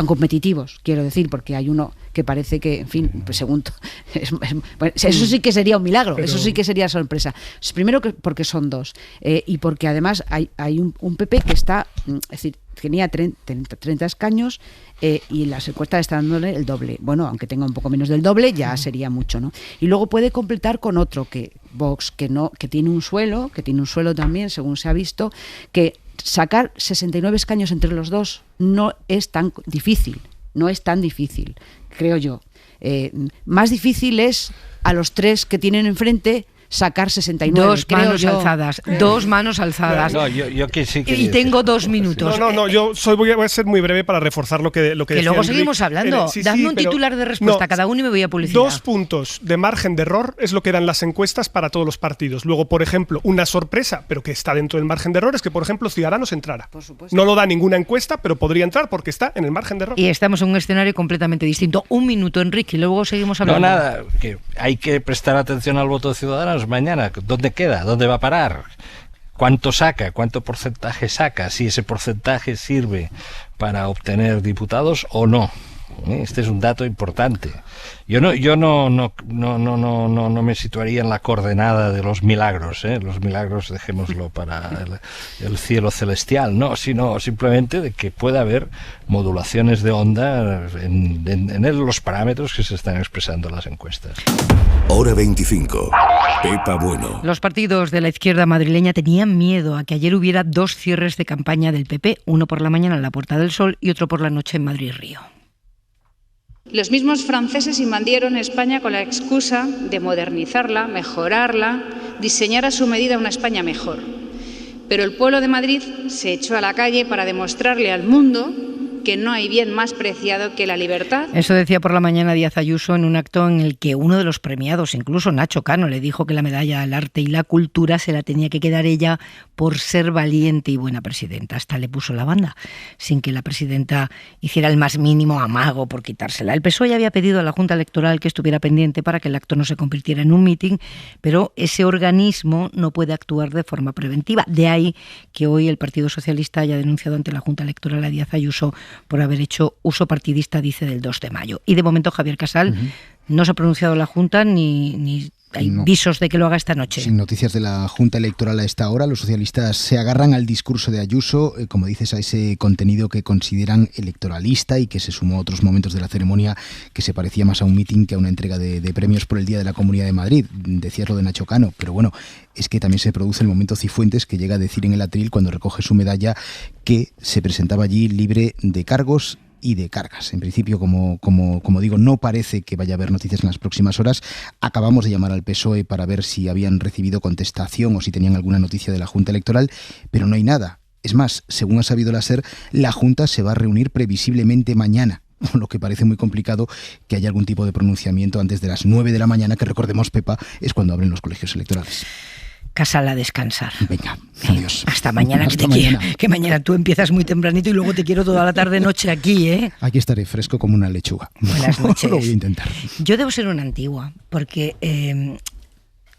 competitivos, quiero decir, porque hay uno que parece que, en fin, pues segundo, eso sí que sería un milagro, eso sí que sería sorpresa. Primero porque son dos, y porque además hay un PP que está, es decir, tenía 30 escaños y las encuestas están dándole el doble. Bueno, aunque tenga un poco menos del doble, ya sería mucho, ¿no? Y luego puede completar con otro, que Vox, que tiene un suelo también, según se ha visto, que sacar 69 escaños entre los dos no es tan difícil, creo yo. Más difícil es a los tres que tienen enfrente sacar 69. Dos manos alzadas. No, yo que sí que y tengo 2 minutos. Yo voy a ser muy breve para reforzar lo que decía que luego Enrique. Seguimos hablando. Dadme un titular de respuesta cada uno y me voy a publicidad. 2 puntos de margen de error es lo que dan las encuestas para todos los partidos. Luego, por ejemplo, una sorpresa, pero que está dentro del margen de error, es que, por ejemplo, Ciudadanos entrara. Por supuesto. No lo da ninguna encuesta, pero podría entrar porque está en el margen de error. Y estamos en un escenario completamente distinto. 1 minuto, Enrique, y luego seguimos hablando. No, nada, que hay que prestar atención al voto de Ciudadanos mañana. ¿Dónde queda? ¿Dónde va a parar? ¿Cuánto saca? ¿Cuánto porcentaje saca? Si ese porcentaje sirve para obtener diputados o no. Este es un dato importante. Yo no me situaría en la coordenada de los milagros, Los milagros dejémoslo para el cielo celestial, no, sino simplemente de que pueda haber modulaciones de onda en los parámetros que se están expresando en las encuestas. Hora 25. Pepa Bueno. Los partidos de la izquierda madrileña tenían miedo a que ayer hubiera 2 cierres de campaña del PP, uno por la mañana en la Puerta del Sol y otro por la noche en Madrid-Río. Los mismos franceses invadieron España con la excusa de modernizarla, mejorarla, diseñar a su medida una España mejor. Pero el pueblo de Madrid se echó a la calle para demostrarle al mundo que no hay bien más preciado que la libertad. Eso decía por la mañana Díaz Ayuso en un acto en el que uno de los premiados, incluso Nacho Cano, le dijo que la medalla al arte y la cultura se la tenía que quedar ella por ser valiente y buena presidenta. Hasta le puso la banda, sin que la presidenta hiciera el más mínimo amago por quitársela. El PSOE ya había pedido a la Junta Electoral que estuviera pendiente para que el acto no se convirtiera en un mitin, pero ese organismo no puede actuar de forma preventiva. De ahí que hoy el Partido Socialista haya denunciado ante la Junta Electoral a Díaz Ayuso por haber hecho uso partidista, dice, del 2 de mayo. Y de momento Javier Casal no se ha pronunciado la Junta ni hay visos de que lo haga esta noche. Sin noticias de la Junta Electoral a esta hora, los socialistas se agarran al discurso de Ayuso, como dices, a ese contenido que consideran electoralista y que se sumó a otros momentos de la ceremonia que se parecía más a un mitin que a una entrega de premios por el Día de la Comunidad de Madrid. Decías lo de Nacho Cano, pero bueno, es que también se produce el momento Cifuentes, que llega a decir en el atril cuando recoge su medalla que se presentaba allí libre de cargos y de cargas. En principio, como digo, no parece que vaya a haber noticias en las próximas horas. Acabamos de llamar al PSOE para ver si habían recibido contestación o si tenían alguna noticia de la Junta Electoral, pero no hay nada. Es más, según ha sabido la SER, la Junta se va a reunir previsiblemente mañana, lo que parece muy complicado que haya algún tipo de pronunciamiento antes de las 9 de la mañana, que recordemos, Pepa, es cuando abren los colegios electorales. Casal a descansar. Venga, adiós. Hasta mañana, Hasta que te mañana. quiero. Que mañana tú empiezas muy tempranito y luego te quiero toda la tarde-noche aquí, ¿eh? Aquí estaré fresco como una lechuga. Buenas noches. Lo voy a intentar. Yo debo ser una antigua, porque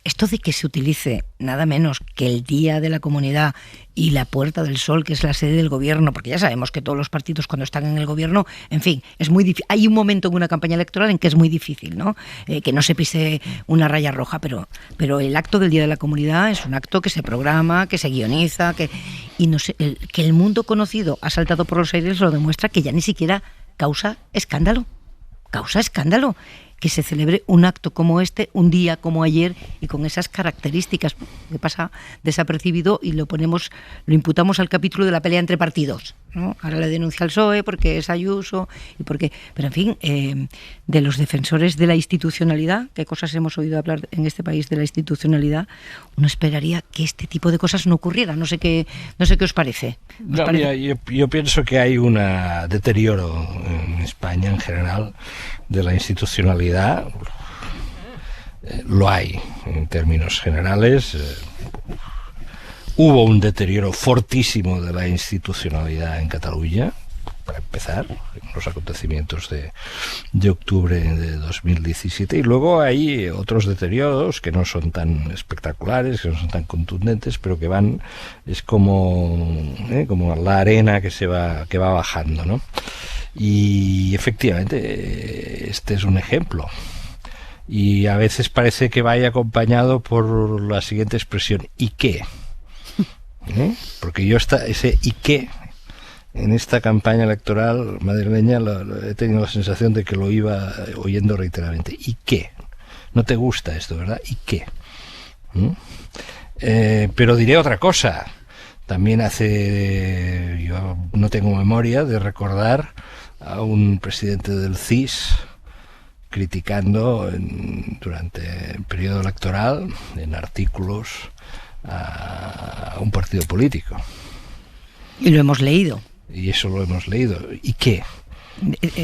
esto de que se utilice nada menos que el Día de la Comunidad y la Puerta del Sol, que es la sede del gobierno, porque ya sabemos que todos los partidos cuando están en el gobierno, en fin, es muy difícil. Hay un momento en una campaña electoral en que es muy difícil, ¿no? Que no se pise una raya roja, pero el acto del Día de la Comunidad es un acto que se programa, que se guioniza, que el mundo conocido ha saltado por los aires lo demuestra, que ya ni siquiera causa escándalo que se celebre un acto como este, un día como ayer y con esas características, que pasa desapercibido y lo imputamos al capítulo de la pelea entre partidos, ¿no? Ahora le denuncia al PSOE porque es Ayuso y porque, pero en fin, de los defensores de la institucionalidad, qué cosas hemos oído hablar en este país de la institucionalidad, uno esperaría que este tipo de cosas no ocurriera. No sé qué os parece. Mira, yo pienso que hay un deterioro en España en general de la institucionalidad. Lo hay en términos generales. Hubo un deterioro fortísimo de la institucionalidad en Cataluña, para empezar, en los acontecimientos de octubre de 2017, y luego hay otros deterioros que no son tan espectaculares, que no son tan contundentes, pero que es como la arena que va bajando, ¿no? Y efectivamente este es un ejemplo, y a veces parece que vaya acompañado por la siguiente expresión: ¿y qué? Porque yo ese ¿y qué? En esta campaña electoral madrileña he tenido la sensación de que lo iba oyendo reiteradamente. ¿Y qué? No te gusta esto, ¿verdad? ¿Y qué? Pero diré otra cosa. También yo no tengo memoria de recordar a un presidente del CIS criticando durante el periodo electoral, en artículos, a un partido político. Y lo hemos leído. Y eso lo hemos leído. ¿Y qué?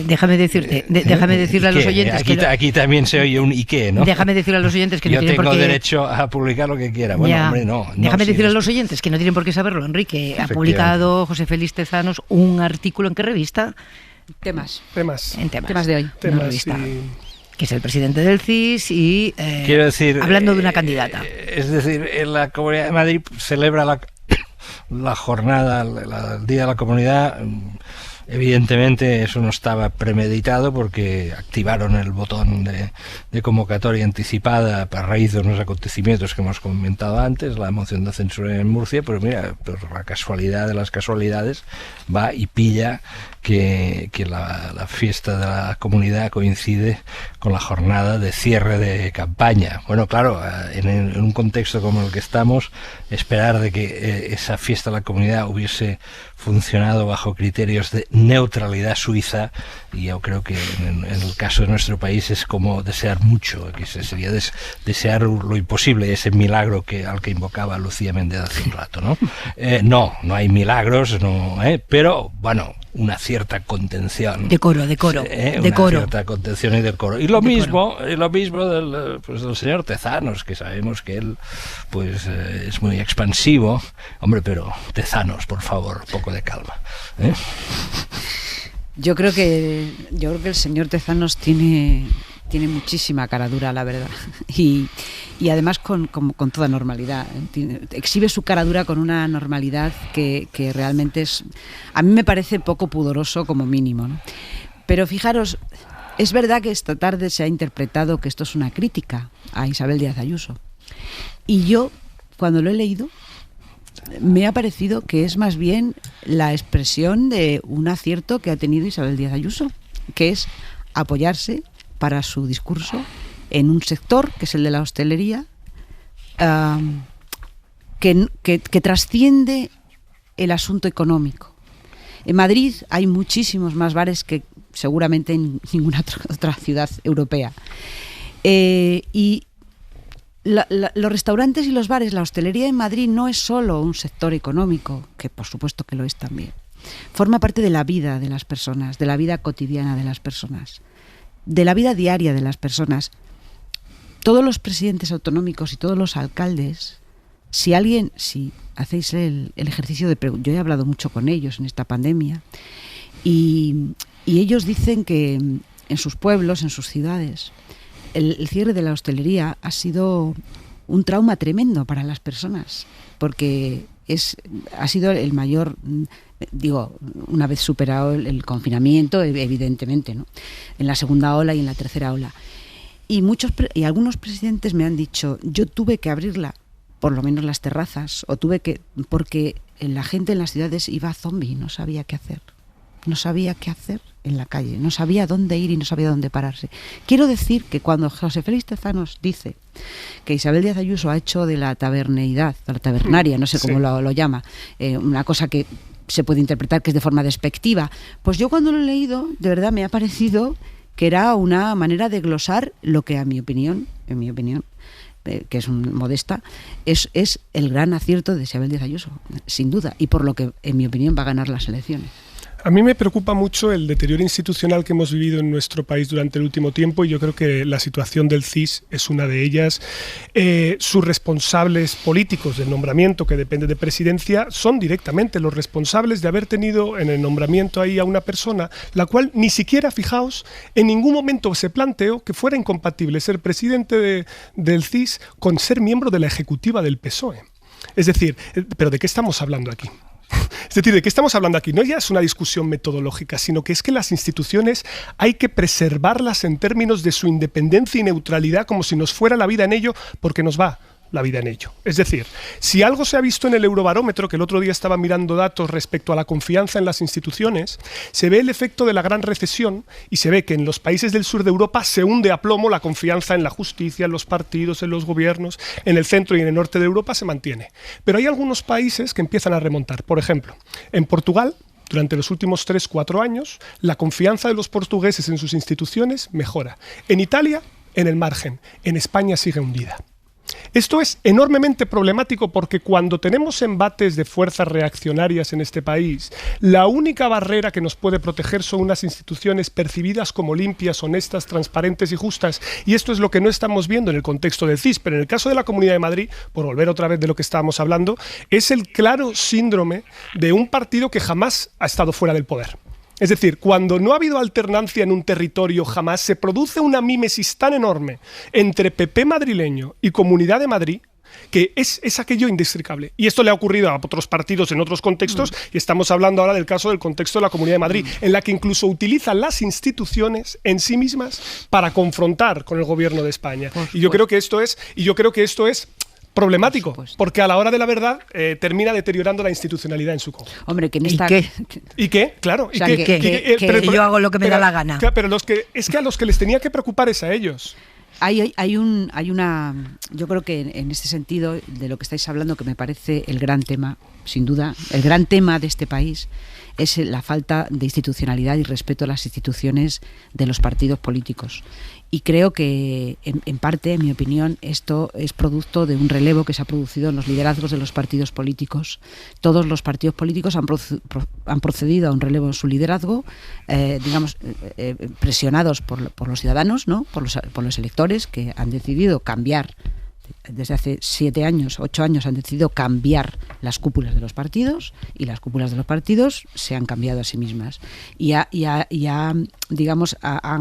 Déjame decirle a los oyentes aquí también se oye un ¿y qué?, ¿no? Déjame decirle a los oyentes que no tienen por qué... Yo tengo derecho a publicar lo que quiera. Bueno, hombre, no. Déjame decirle a los oyentes que no tienen por qué saberlo, Enrique. Ha publicado José Félix Tezanos un artículo, ¿en qué revista? Temas de hoy. Una revista. Que es el presidente del CIS y quiero decir, hablando de una candidata. Es decir, en la Comunidad de Madrid celebra la jornada, el Día de la Comunidad. Evidentemente eso no estaba premeditado, porque activaron el botón de convocatoria anticipada a raíz de unos acontecimientos que hemos comentado antes, la moción de censura en Murcia, pero mira, por la casualidad de las casualidades va y pilla que la fiesta de la comunidad coincide con la jornada de cierre de campaña. Bueno, claro, en un contexto como el que estamos, esperar de que esa fiesta de la comunidad hubiese funcionado bajo criterios de neutralidad suiza, y yo creo que en el caso de nuestro país es como desear mucho, que sería desear lo imposible, ese milagro al que invocaba Lucía Méndez hace un rato, ¿no? No hay milagros, pero bueno, una cierta contención. Decoro. Una cierta contención y decoro. Y lo mismo del señor Tezanos, que sabemos que él pues es muy expansivo. Hombre, pero Tezanos, por favor, poco de calma. Yo creo que el señor Tezanos tiene muchísima caradura, la verdad, y además con toda normalidad. Exhibe su caradura con una normalidad que realmente a mí me parece poco pudoroso como mínimo, ¿no? Pero fijaros, es verdad que esta tarde se ha interpretado que esto es una crítica a Isabel Díaz Ayuso, y yo, cuando lo he leído, me ha parecido que es más bien la expresión de un acierto que ha tenido Isabel Díaz Ayuso, que es apoyarse para su discurso en un sector, que es el de la hostelería, que trasciende el asunto económico. En Madrid hay muchísimos más bares que seguramente en ninguna otra ciudad europea. Y los restaurantes y los bares, la hostelería en Madrid no es solo un sector económico, que por supuesto que lo es también. Forma parte de la vida de las personas, de la vida cotidiana de las personas, de la vida diaria de las personas. Todos los presidentes autonómicos y todos los alcaldes, si hacéis el ejercicio de yo he hablado mucho con ellos en esta pandemia, y ellos dicen que en sus pueblos, en sus ciudades, el cierre de la hostelería ha sido un trauma tremendo para las personas, porque ha sido el mayor, una vez superado el confinamiento, evidentemente, ¿no? En la segunda ola y en la tercera ola. Y algunos presidentes me han dicho, yo tuve que abrirla, por lo menos las terrazas, porque la gente en las ciudades iba zombie, no sabía qué hacer en la calle, no sabía dónde ir y no sabía dónde pararse. Quiero decir que cuando José Félix Tezanos dice que Isabel Díaz Ayuso ha hecho de la taberneidad, de la tabernaria, no sé cómo lo llama, una cosa que se puede interpretar que es de forma despectiva, pues yo cuando lo he leído, de verdad me ha parecido que era una manera de glosar lo que en mi opinión, que es modesta, es el gran acierto de Isabel Díaz Ayuso, sin duda, y por lo que en mi opinión va a ganar las elecciones. A mí me preocupa mucho el deterioro institucional que hemos vivido en nuestro país durante el último tiempo, y yo creo que la situación del CIS es una de ellas. Sus responsables políticos del nombramiento, que depende de Presidencia, son directamente los responsables de haber tenido en el nombramiento ahí a una persona la cual ni siquiera, fijaos, en ningún momento se planteó que fuera incompatible ser presidente del CIS con ser miembro de la ejecutiva del PSOE. Es decir, ¿pero de qué estamos hablando aquí? Es decir, ¿de qué estamos hablando aquí? No ya es una discusión metodológica, sino que es que las instituciones hay que preservarlas en términos de su independencia y neutralidad, como si nos fuera la vida en ello, porque nos va la vida en ello. Es decir, si algo se ha visto en el Eurobarómetro, que el otro día estaba mirando datos respecto a la confianza en las instituciones, se ve el efecto de la gran recesión y se ve que en los países del sur de Europa se hunde a plomo la confianza en la justicia, en los partidos, en los gobiernos. En el centro y en el norte de Europa se mantiene. Pero hay algunos países que empiezan a remontar. Por ejemplo, en Portugal, durante los últimos 3-4 años, la confianza de los portugueses en sus instituciones mejora. En Italia, en el margen. En España sigue hundida. Esto es enormemente problemático porque cuando tenemos embates de fuerzas reaccionarias en este país, la única barrera que nos puede proteger son unas instituciones percibidas como limpias, honestas, transparentes y justas. Y esto es lo que no estamos viendo en el contexto del CIS, pero en el caso de la Comunidad de Madrid, por volver otra vez de lo que estábamos hablando, es el claro síndrome de un partido que jamás ha estado fuera del poder. Es decir, cuando no ha habido alternancia en un territorio jamás, se produce una mímesis tan enorme entre PP madrileño y Comunidad de Madrid que es aquello inextricable. Y esto le ha ocurrido a otros partidos en otros contextos, y estamos hablando ahora del caso del contexto de la Comunidad de Madrid, en la que incluso utilizan las instituciones en sí mismas para confrontar con el gobierno de España. Y yo creo que esto es problemático, porque a la hora de la verdad termina deteriorando la institucionalidad en su conjunto. Hombre, que en esta... ¿Y qué? Claro. O sea, que yo hago lo que me da la gana. Pero es que a los que les tenía que preocupar es a ellos. Hay una... Yo creo que en este sentido, de lo que estáis hablando, que me parece el gran tema, sin duda, el gran tema de este país, es la falta de institucionalidad y respeto a las instituciones de los partidos políticos. Y creo que, en parte, en mi opinión, esto es producto de un relevo que se ha producido en los liderazgos de los partidos políticos. Todos los partidos políticos han procedido a un relevo en su liderazgo, presionados por los ciudadanos, ¿no? por los electores, que han decidido cambiar. Desde hace 7 años, 8 años han decidido cambiar las cúpulas de los partidos, y las cúpulas de los partidos se han cambiado a sí mismas y han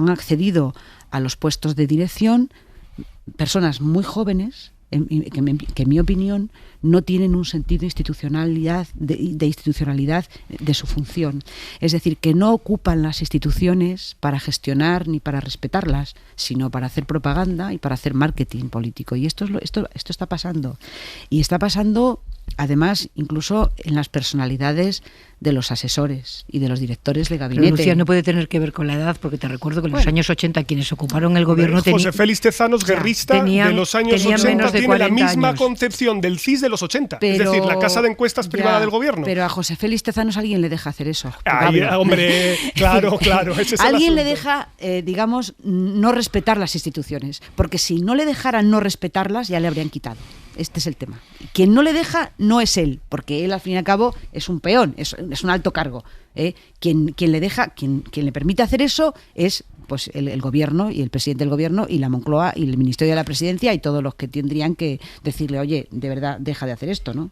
accedido a los puestos de dirección personas muy jóvenes que en mi opinión no tienen un sentido de institucionalidad de su función. Es decir, que no ocupan las instituciones para gestionar ni para respetarlas, sino para hacer propaganda y para hacer marketing político. Y esto está pasando. Y está pasando, además, incluso en las personalidades de los asesores y de los directores de gabinete. Pero, Lucía, no puede tener que ver con la edad, porque te recuerdo que en los años 80 quienes ocuparon el gobierno José Félix Tezanos, guerrista de los años 80, tiene la misma concepción del CIS de los 80, es decir, la casa de encuestas privada del gobierno. Pero a José Félix Tezanos alguien le deja hacer eso. Ay, hombre, claro. Ese es alguien le deja, no respetar las instituciones, porque si no le dejaran no respetarlas, ya le habrían quitado. Este es el tema. Quien no le deja no es él, porque él al fin y al cabo es un peón, es un alto cargo. Quien le deja, quien le permite hacer eso es pues el gobierno y el presidente del gobierno y la Moncloa y el Ministerio de la Presidencia y todos los que tendrían que decirle, oye, de verdad, deja de hacer esto, ¿no?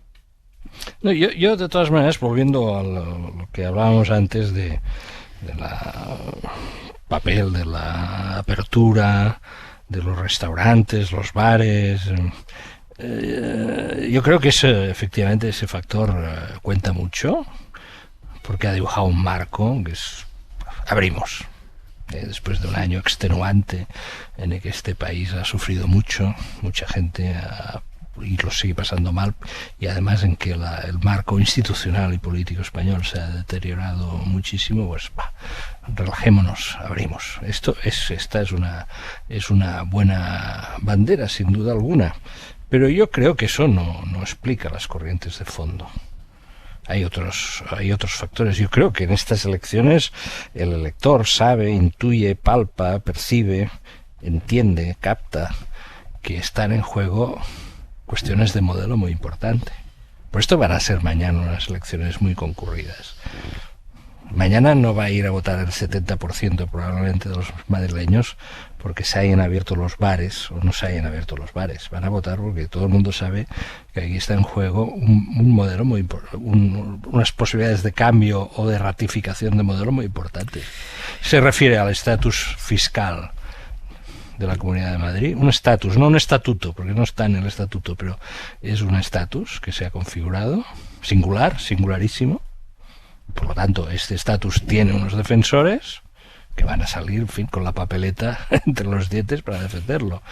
No, yo de todas maneras, volviendo a lo que hablábamos antes de la papel de la apertura de los restaurantes, los bares, yo creo que efectivamente ese factor cuenta mucho, porque ha dibujado un marco que es abrimos. Después de un año extenuante en el que este país ha sufrido mucho, mucha gente y lo sigue pasando mal, y además en que el marco institucional y político español se ha deteriorado muchísimo, pues relajémonos, abrimos. Esta es una buena bandera, sin duda alguna, pero yo creo que eso no explica las corrientes de fondo. Hay otros factores. Yo creo que en estas elecciones el elector sabe, intuye, palpa, percibe, entiende, capta que están en juego cuestiones de modelo muy importante. Por esto van a ser mañana unas elecciones muy concurridas. Mañana no va a ir a votar el 70% probablemente de los madrileños porque se hayan abierto los bares o no se hayan abierto los bares. Van a votar porque todo el mundo sabe que aquí está en juego un modelo muy unas posibilidades de cambio o de ratificación de modelo muy importantes. Se refiere al estatus fiscal de la Comunidad de Madrid, un estatus, no un estatuto, porque no está en el estatuto, pero es un estatus que se ha configurado, singularísimo. Por lo tanto, este estatus tiene unos defensores que van a salir, en fin, con la papeleta entre los dientes para defenderlo.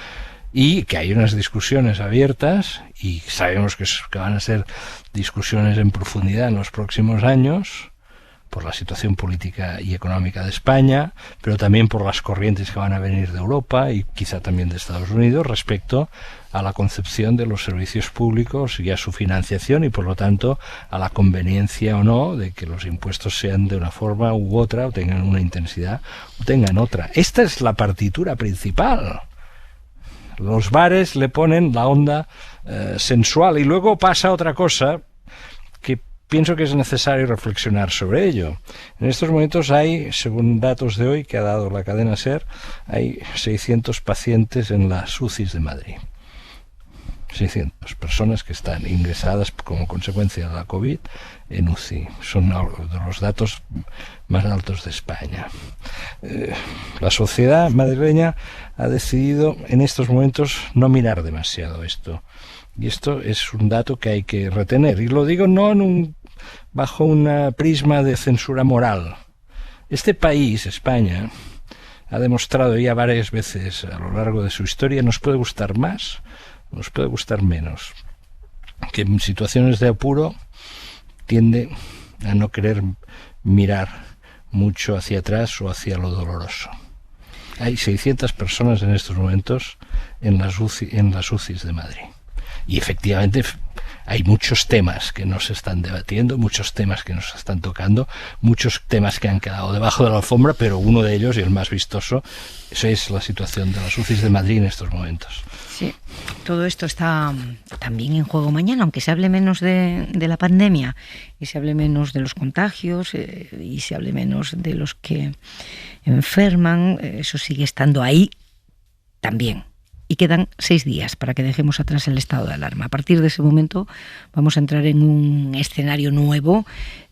Y que hay unas discusiones abiertas, y sabemos que van a ser discusiones en profundidad en los próximos años, por la situación política y económica de España, pero también por las corrientes que van a venir de Europa y quizá también de Estados Unidos respecto a la concepción de los servicios públicos y a su financiación, y por lo tanto a la conveniencia o no de que los impuestos sean de una forma u otra, o tengan una intensidad o tengan otra. Esta es la partitura principal. Los bares le ponen la onda sensual, y luego pasa otra cosa que pienso que es necesario reflexionar sobre ello. En estos momentos hay, según datos de hoy que ha dado la cadena SER, hay 600 pacientes en las UCIs de Madrid. 600 personas que están ingresadas como consecuencia de la COVID en UCI. Son de los datos más altos de España. La sociedad madrileña ha decidido en estos momentos no mirar demasiado esto. Y esto es un dato que hay que retener. Y lo digo no bajo un prisma de censura moral. Este país, España, ha demostrado ya varias veces a lo largo de su historia, nos puede gustar más nos puede gustar menos, que en situaciones de apuro tiende a no querer mirar mucho hacia atrás o hacia lo doloroso. Hay 600 personas en estos momentos en las UCIs de Madrid. Y efectivamente hay muchos temas que nos están debatiendo, muchos temas que nos están tocando, muchos temas que han quedado debajo de la alfombra, pero uno de ellos, y el más vistoso, eso es la situación de las UCIs de Madrid en estos momentos. Sí, todo esto está también en juego mañana, aunque se hable menos de la pandemia y se hable menos de los contagios y se hable menos de los que enferman, eso sigue estando ahí también. Y quedan 6 días para que dejemos atrás el estado de alarma. A partir de ese momento vamos a entrar en un escenario nuevo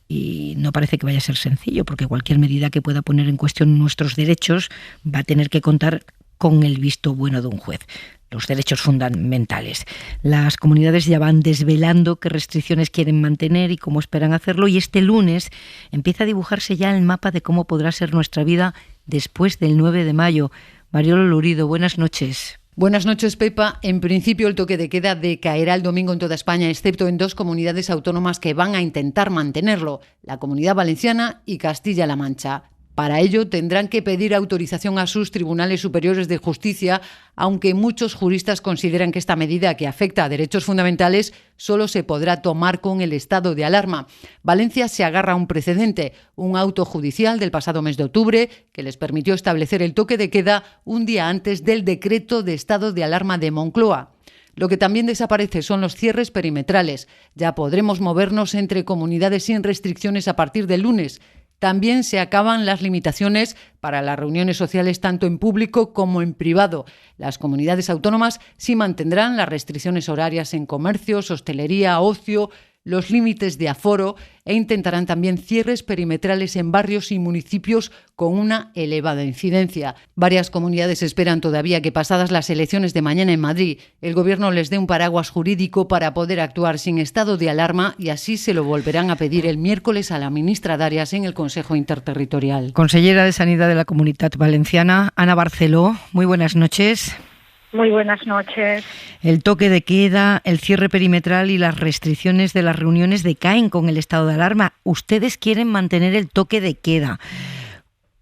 y no parece que vaya a ser sencillo, porque cualquier medida que pueda poner en cuestión nuestros derechos va a tener que contar con el visto bueno de un juez. Los derechos fundamentales. Las comunidades ya van desvelando qué restricciones quieren mantener y cómo esperan hacerlo, y este lunes empieza a dibujarse ya el mapa de cómo podrá ser nuestra vida después del 9 de mayo. Mariolo Lurido, buenas noches. Buenas noches, Pepa. En principio, el toque de queda decaerá el domingo en toda España, excepto en 2 comunidades autónomas que van a intentar mantenerlo, la Comunidad Valenciana y Castilla-La Mancha. Para ello tendrán que pedir autorización a sus tribunales superiores de justicia, aunque muchos juristas consideran que esta medida, que afecta a derechos fundamentales, solo se podrá tomar con el estado de alarma. Valencia se agarra a un precedente, un auto judicial del pasado mes de octubre que les permitió establecer el toque de queda un día antes del decreto de estado de alarma de Moncloa. Lo que también desaparece son los cierres perimetrales. Ya podremos movernos entre comunidades sin restricciones a partir del lunes. También se acaban las limitaciones para las reuniones sociales tanto en público como en privado. Las comunidades autónomas sí mantendrán las restricciones horarias en comercios, hostelería, ocio, los límites de aforo e intentarán también cierres perimetrales en barrios y municipios con una elevada incidencia. Varias comunidades esperan todavía que, pasadas las elecciones de mañana en Madrid, el Gobierno les dé un paraguas jurídico para poder actuar sin estado de alarma, y así se lo volverán a pedir el miércoles a la ministra Darias en el Consejo Interterritorial. Consellera de Sanidad de la Comunitat Valenciana, Ana Barceló, muy buenas noches. Muy buenas noches. El toque de queda, el cierre perimetral y las restricciones de las reuniones decaen con el estado de alarma. Ustedes quieren mantener el toque de queda.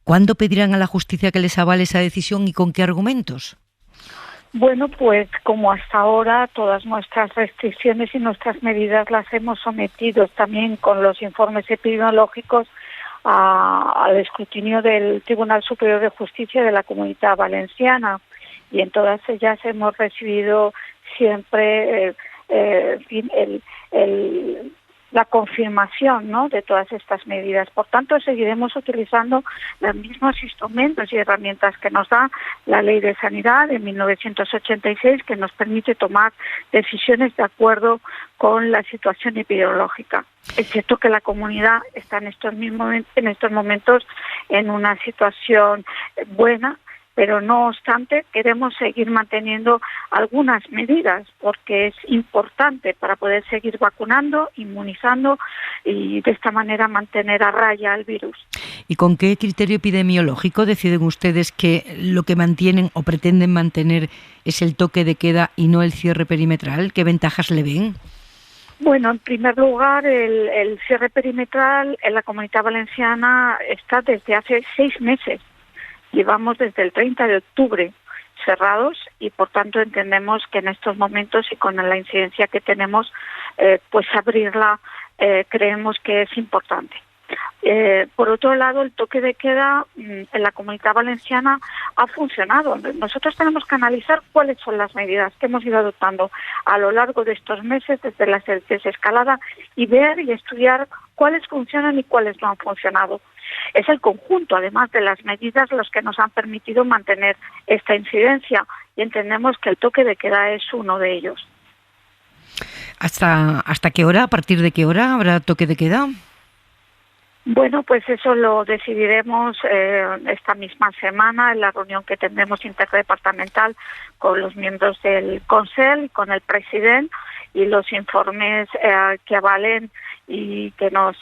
¿Cuándo pedirán a la justicia que les avale esa decisión y con qué argumentos? Bueno, pues como hasta ahora todas nuestras restricciones y nuestras medidas las hemos sometido también con los informes epidemiológicos al escrutinio del Tribunal Superior de Justicia de la Comunidad Valenciana. Y en todas ellas hemos recibido siempre la confirmación, ¿no?, de todas estas medidas. Por tanto, seguiremos utilizando los mismos instrumentos y herramientas que nos da la Ley de Sanidad de 1986, que nos permite tomar decisiones de acuerdo con la situación epidemiológica. Es cierto que la comunidad está en estos momentos en una situación buena, pero no obstante queremos seguir manteniendo algunas medidas porque es importante para poder seguir vacunando, inmunizando y de esta manera mantener a raya el virus. ¿Y con qué criterio epidemiológico deciden ustedes que lo que mantienen o pretenden mantener es el toque de queda y no el cierre perimetral? ¿Qué ventajas le ven? Bueno, en primer lugar, el cierre perimetral en la Comunidad Valenciana está desde hace 6 meses. Llevamos desde el 30 de octubre cerrados y, por tanto, entendemos que en estos momentos y con la incidencia que tenemos, pues abrirla creemos que es importante. Por otro lado, el toque de queda en la Comunidad Valenciana ha funcionado. Nosotros tenemos que analizar cuáles son las medidas que hemos ido adoptando a lo largo de estos meses desde la desescalada y ver y estudiar cuáles funcionan y cuáles no han funcionado. Es el conjunto, además de las medidas, los que nos han permitido mantener esta incidencia y entendemos que el toque de queda es uno de ellos. ¿Hasta qué hora? ¿A partir de qué hora habrá toque de queda? Bueno, pues eso lo decidiremos esta misma semana en la reunión que tendremos interdepartamental con los miembros del Consell y con el presidente, y los informes que avalen y que nos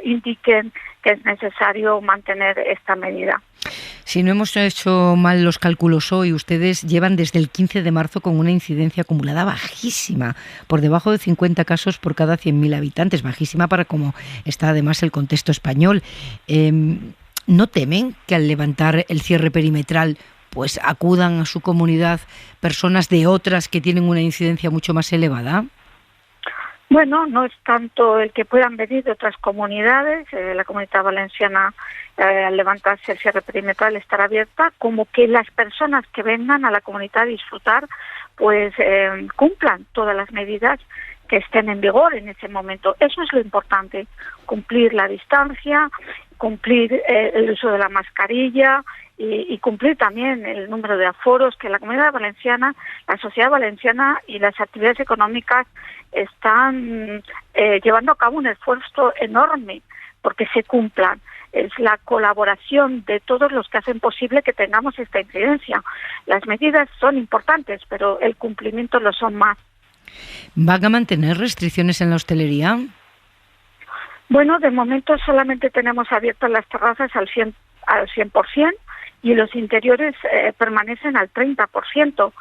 indiquen que es necesario mantener esta medida. Si no hemos hecho mal los cálculos hoy, ustedes llevan desde el 15 de marzo con una incidencia acumulada bajísima, por debajo de 50 casos por cada 100.000 habitantes, bajísima para cómo está además el contexto español. ¿No temen que al levantar el cierre perimetral pues acudan a su comunidad personas de otras que tienen una incidencia mucho más elevada? Bueno, no es tanto el que puedan venir de otras comunidades, la Comunidad Valenciana al levantarse el cierre perimetral estará abierta, como que las personas que vengan a la comunidad a disfrutar pues cumplan todas las medidas que estén en vigor en ese momento. Eso es lo importante, cumplir la distancia, cumplir el uso de la mascarilla y cumplir también el número de aforos que la Comunidad Valenciana, la sociedad valenciana y las actividades económicas están llevando a cabo un esfuerzo enorme porque se cumplan. Es la colaboración de todos los que hacen posible que tengamos esta incidencia. Las medidas son importantes, pero el cumplimiento lo son más. ¿Van a mantener restricciones en la hostelería? Bueno, de momento solamente tenemos abiertas las terrazas al 100% y los interiores permanecen al 30%.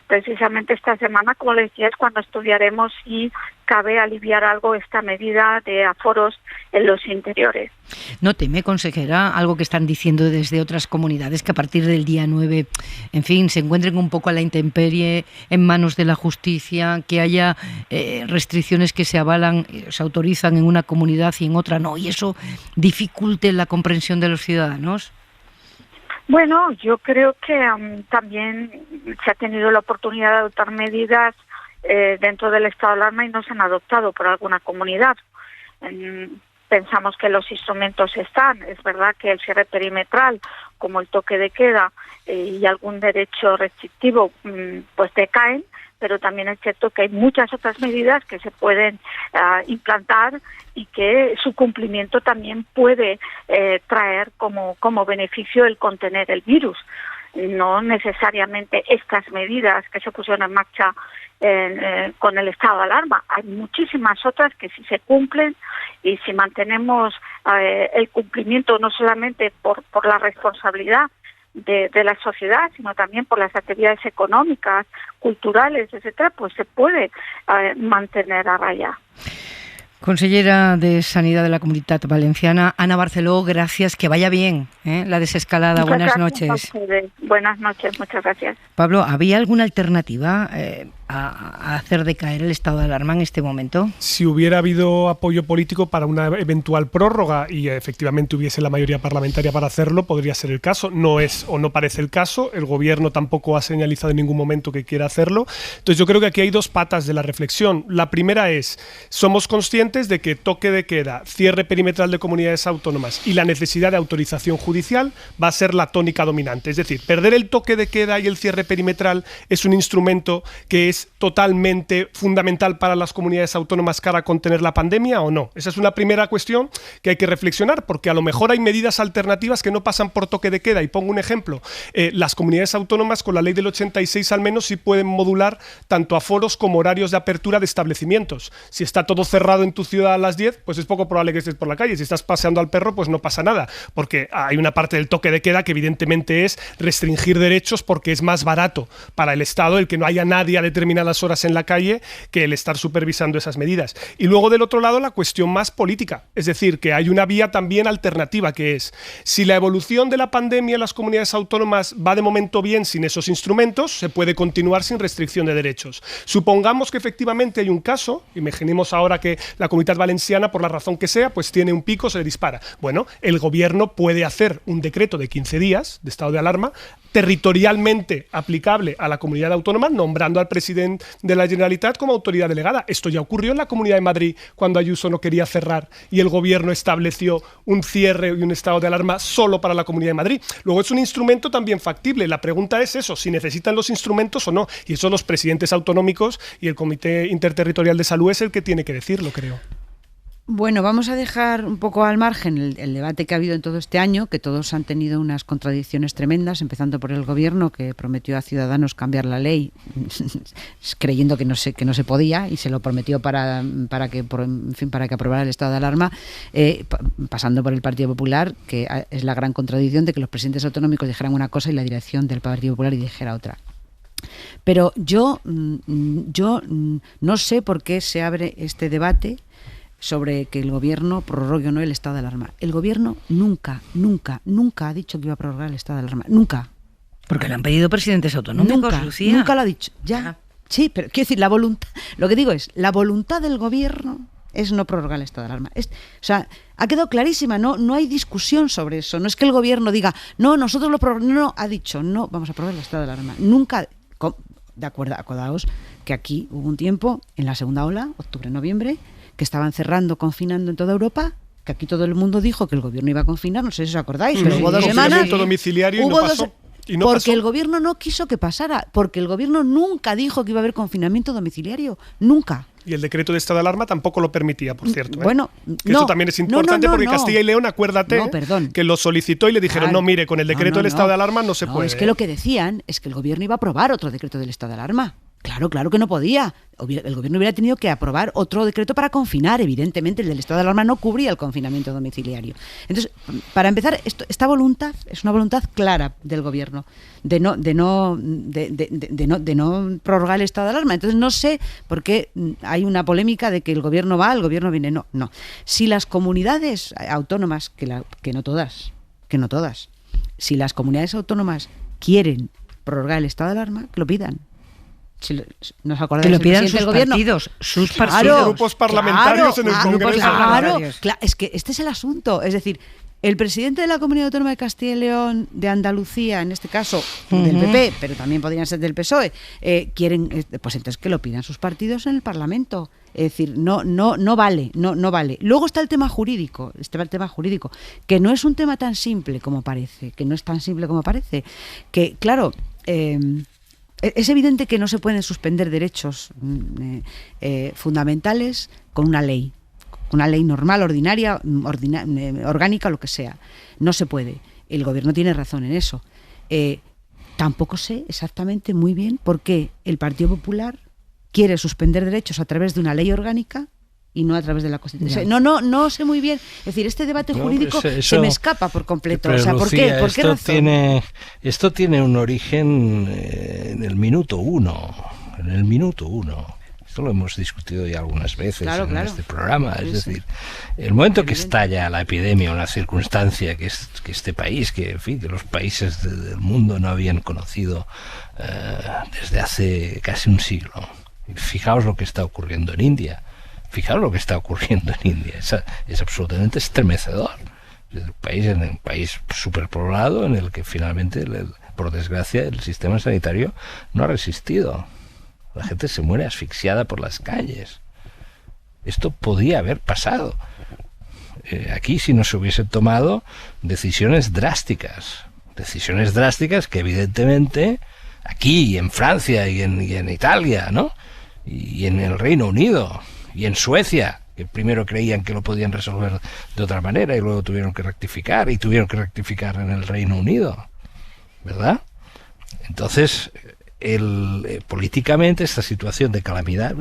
Precisamente esta semana, como les decía, es cuando estudiaremos si cabe aliviar algo esta medida de aforos en los interiores. ¿No teme, consejera, algo que están diciendo desde otras comunidades, que a partir del día 9, en fin, se encuentren un poco a la intemperie, en manos de la justicia, que haya restricciones que se avalan, se autorizan en una comunidad y en otra no, y eso dificulte la comprensión de los ciudadanos? Bueno, yo creo que también se ha tenido la oportunidad de adoptar medidas dentro del estado de alarma y no se han adoptado por alguna comunidad. Pensamos que los instrumentos están. Es verdad que el cierre perimetral, como el toque de queda y algún derecho restrictivo, pues decaen, pero también es cierto que hay muchas otras medidas que se pueden implantar y que su cumplimiento también puede traer como beneficio el contener el virus. No necesariamente estas medidas que se pusieron en marcha con el estado de alarma. Hay muchísimas otras que si se cumplen y si mantenemos el cumplimiento no solamente por la responsabilidad de la sociedad, sino también por las actividades económicas, culturales, etcétera, pues se puede mantener a raya. Consellera de Sanidad de la Comunitat Valenciana, Ana Barceló, gracias, que vaya bien la desescalada. Buenas noches. Buenas noches, muchas gracias. Pablo, ¿había alguna alternativa a hacer decaer el estado de alarma en este momento? Si hubiera habido apoyo político para una eventual prórroga y efectivamente hubiese la mayoría parlamentaria para hacerlo, podría ser el caso. No es o no parece el caso. El gobierno tampoco ha señalizado en ningún momento que quiera hacerlo. Entonces yo creo que aquí hay dos patas de la reflexión. La primera es, somos conscientes de que toque de queda, cierre perimetral de comunidades autónomas y la necesidad de autorización judicial va a ser la tónica dominante. Es decir, perder el toque de queda y el cierre perimetral es un instrumento que es totalmente fundamental para las comunidades autónomas para contener la pandemia o no. Esa es una primera cuestión que hay que reflexionar, porque a lo mejor hay medidas alternativas que no pasan por toque de queda. Y pongo un ejemplo. Las comunidades autónomas con la ley del 86 al menos sí pueden modular tanto aforos como horarios de apertura de establecimientos. Si está todo cerrado en tu ciudad a las 10, pues es poco probable que estés por la calle. Si estás paseando al perro, pues no pasa nada, porque hay una parte del toque de queda que evidentemente es restringir derechos porque es más barato para el Estado el que no haya nadie a determinadas horas en la calle que el estar supervisando esas medidas. Y luego del otro lado la cuestión más política, es decir, que hay una vía también alternativa, que es, si la evolución de la pandemia en las comunidades autónomas va de momento bien sin esos instrumentos, se puede continuar sin restricción de derechos. Supongamos que efectivamente hay un caso, imaginemos ahora que la Comunidad Valenciana, por la razón que sea, pues tiene un pico, se dispara. Bueno, el gobierno puede hacer un decreto de 15 días de estado de alarma territorialmente aplicable a la comunidad autónoma, nombrando al presidente de la Generalitat como autoridad delegada. Esto ya ocurrió en la Comunidad de Madrid cuando Ayuso no quería cerrar y el gobierno estableció un cierre y un estado de alarma solo para la Comunidad de Madrid. Luego es un instrumento también factible. La pregunta es eso, si necesitan los instrumentos o no. Y eso los presidentes autonómicos y el Comité Interterritorial de Salud es el que tiene que decirlo, creo. Bueno, vamos a dejar un poco al margen el debate que ha habido en todo este año, que todos han tenido unas contradicciones tremendas, empezando por el gobierno, que prometió a Ciudadanos cambiar la ley creyendo que no se podía, y se lo prometió para que aprobara el estado de alarma, pasando por el Partido Popular, que es la gran contradicción de que los presidentes autonómicos dijeran una cosa y la dirección del Partido Popular dijera otra. Pero yo no sé por qué se abre este debate sobre que el gobierno prorrogue o no el estado de alarma. El gobierno nunca ha dicho que iba a prorrogar el estado de alarma. Nunca. Porque lo han pedido presidentes autonómicos, Lucía. Nunca lo ha dicho. Ya. Sí, pero quiero decir, la voluntad. Lo que digo es, la voluntad del gobierno es no prorrogar el estado de alarma. O sea, ha quedado clarísima, no hay discusión sobre eso. No es que el gobierno diga, no, nosotros lo prorrogamos. No, ha dicho, no, vamos a prorrogar el estado de alarma. Nunca. De acuerdo, acordaos que aquí hubo un tiempo, en la segunda ola, octubre-noviembre, que estaban cerrando, confinando en toda Europa, que aquí todo el mundo dijo que el gobierno iba a confinar, no sé si os acordáis, pero hubo 2 semanas. Confinamiento domiciliario y no pasó. Porque el gobierno no quiso que pasara, porque el gobierno nunca dijo que iba a haber confinamiento domiciliario, nunca. Y el decreto de estado de alarma tampoco lo permitía, por cierto. Bueno, que eso también es importante porque Castilla y León, acuérdate, que lo solicitó y le dijeron, no, mire, con el decreto del estado de alarma no se puede. Es que lo que decían es que el gobierno iba a aprobar otro decreto del estado de alarma. Claro que no podía. El gobierno hubiera tenido que aprobar otro decreto para confinar. Evidentemente, el del estado de alarma no cubría el confinamiento domiciliario. Entonces, para empezar, esta voluntad es una voluntad clara del gobierno de no prorrogar el estado de alarma. Entonces, no sé por qué hay una polémica de que el gobierno va, el gobierno viene. No. Si las comunidades autónomas, que no todas, si las comunidades autónomas quieren prorrogar el estado de alarma, que lo pidan. Si nos acordáis, que lo pidan sus partidos, grupos parlamentarios en el Congreso. Claro, es que este es el asunto. Es decir, el presidente de la Comunidad Autónoma de Castilla y León, de Andalucía, en este caso del PP, pero también podrían ser del PSOE, quieren, pues entonces que lo pidan sus partidos en el Parlamento. Es decir, no vale. Luego está el tema jurídico, que no es un tema tan simple como parece, que claro, es evidente que no se pueden suspender derechos fundamentales con una ley normal, ordinaria, orgánica, lo que sea. No se puede. El gobierno tiene razón en eso. Tampoco sé exactamente muy bien por qué el Partido Popular quiere suspender derechos a través de una ley orgánica y no a través de la Constitución. No sé muy bien. Es decir, este debate jurídico se me escapa por completo. Pero, o sea, ¿por Lucía, qué? ¿Por qué razón? Esto tiene un origen en el minuto uno. Esto lo hemos discutido ya algunas veces en este programa. Es decir, el momento que estalla la epidemia, una circunstancia que este país, que los países del mundo no habían conocido desde hace casi un siglo. Fijaos lo que está ocurriendo en India. Es absolutamente estremecedor. Es un país superpoblado en el que finalmente, por desgracia, el sistema sanitario no ha resistido. La gente se muere asfixiada por las calles. Esto podía haber pasado aquí si no se hubiesen tomado decisiones drásticas que evidentemente aquí y en Francia y en Italia, ¿no? Y en el Reino Unido y en Suecia, que primero creían que lo podían resolver de otra manera y luego tuvieron que rectificar en el Reino Unido, ¿verdad? Entonces, políticamente esta situación de calamidad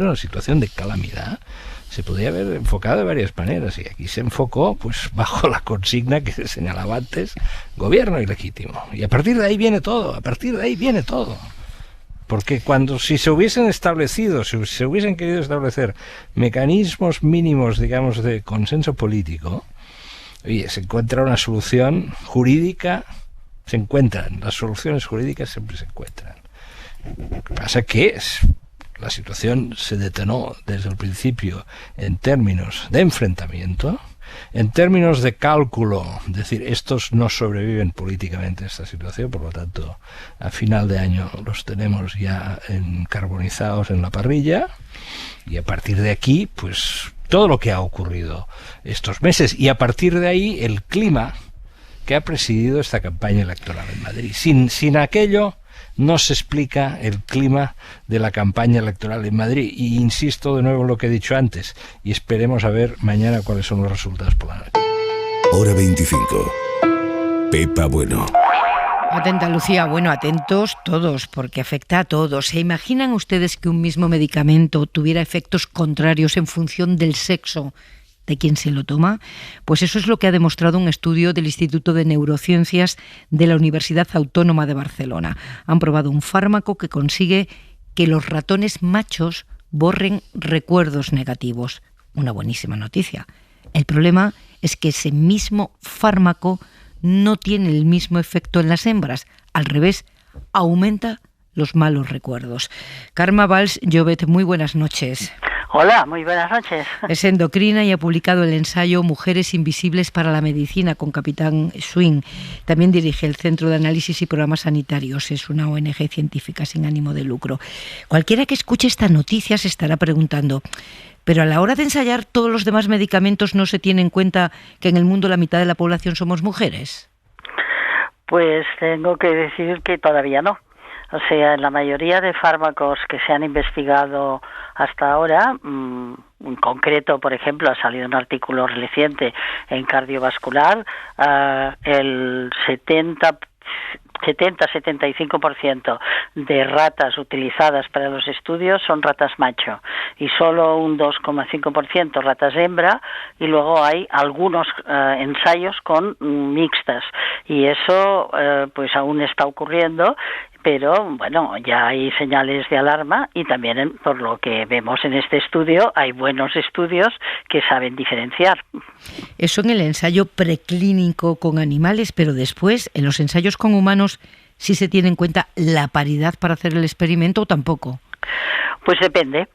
se podía haber enfocado de varias maneras, y aquí se enfocó pues bajo la consigna que se señalaba antes: gobierno ilegítimo. Y a partir de ahí viene todo. Porque si se hubiesen querido establecer mecanismos mínimos, digamos, de consenso político, se encuentra una solución jurídica, las soluciones jurídicas siempre se encuentran. Lo que pasa es que la situación se detonó desde el principio en términos de enfrentamiento, en términos de cálculo, es decir, estos no sobreviven políticamente a esta situación, por lo tanto, a final de año los tenemos ya carbonizados en la parrilla, y a partir de aquí, pues todo lo que ha ocurrido estos meses, y a partir de ahí el clima que ha presidido esta campaña electoral en Madrid. Sin aquello, nos explica el clima de la campaña electoral en Madrid. Y insisto de nuevo en lo que he dicho antes, y esperemos a ver mañana cuáles son los resultados por la noche. Hora 25. Pepa Bueno. Atenta, Lucía. Bueno, atentos todos, porque afecta a todos. ¿Se imaginan ustedes que un mismo medicamento tuviera efectos contrarios en función del sexo de quien se lo toma? Pues eso es lo que ha demostrado un estudio del Instituto de Neurociencias de la Universidad Autónoma de Barcelona. Han probado un fármaco que consigue que los ratones machos borren recuerdos negativos. Una buenísima noticia. El problema es que ese mismo fármaco no tiene el mismo efecto en las hembras. Al revés, aumenta los malos recuerdos. Carme Valls-Llobet, muy buenas noches. Hola, muy buenas noches. Es endocrina y ha publicado el ensayo Mujeres Invisibles para la Medicina con Capitán Swing. También dirige el Centro de Análisis y Programas Sanitarios. Es una ONG científica sin ánimo de lucro. Cualquiera que escuche esta noticia se estará preguntando, pero a la hora de ensayar todos los demás medicamentos, ¿no se tiene en cuenta que en el mundo la mitad de la población somos mujeres? Pues tengo que decir que todavía no. O sea, en la mayoría de fármacos que se han investigado hasta ahora, en concreto, por ejemplo, ha salido un artículo reciente en cardiovascular, el 70-75% de ratas utilizadas para los estudios son ratas macho y solo un 2,5% ratas hembra, y luego hay algunos ensayos con mixtas, y eso pues aún está ocurriendo. Pero bueno, ya hay señales de alarma, y también por lo que vemos en este estudio hay buenos estudios que saben diferenciar. Eso en el ensayo preclínico con animales, pero después en los ensayos con humanos, ¿sí se tiene en cuenta la paridad para hacer el experimento o tampoco? Pues depende.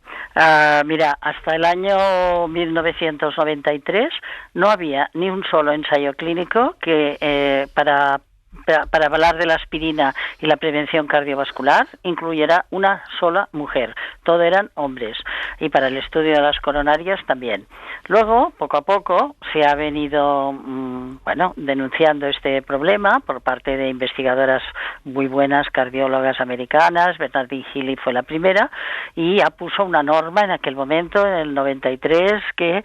Mira, hasta el año 1993 no había ni un solo ensayo clínico que para hablar de la aspirina y la prevención cardiovascular incluyera una sola mujer. Todo eran hombres. Y para el estudio de las coronarias también. Luego, poco a poco, se ha venido denunciando este problema por parte de investigadoras muy buenas, cardiólogas americanas. Bernardine Healy fue la primera, y puso una norma en aquel momento, en el 93, que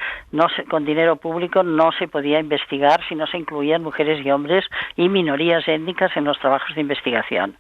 con dinero público no se podía investigar si no se incluían mujeres y hombres y minorías étnicas en los trabajos de investigación.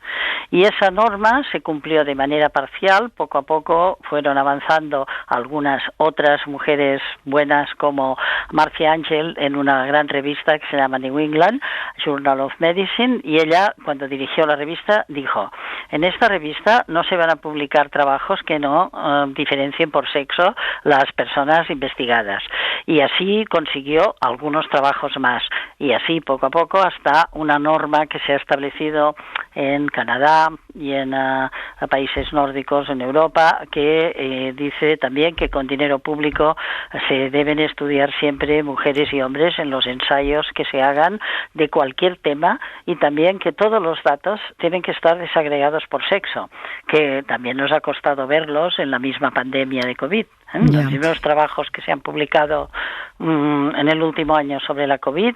Y esa norma se cumplió de manera parcial. Poco a poco fueron avanzando algunas otras mujeres buenas, como Marcia Angel, en una gran revista que se llama New England Journal of Medicine, y ella, cuando dirigió la revista, dijo: en esta revista no se van a publicar trabajos que no diferencien por sexo las personas investigadas. Y así consiguió algunos trabajos más, y así poco a poco hasta una norma que se ha establecido en Canadá y en países nórdicos en Europa, que dice también que con dinero público se deben estudiar siempre mujeres y hombres en los ensayos que se hagan de cualquier tema, y también que todos los datos tienen que estar desagregados por sexo, que también nos ha costado verlos en la misma pandemia de COVID. Los primeros trabajos que se han publicado en el último año sobre la COVID,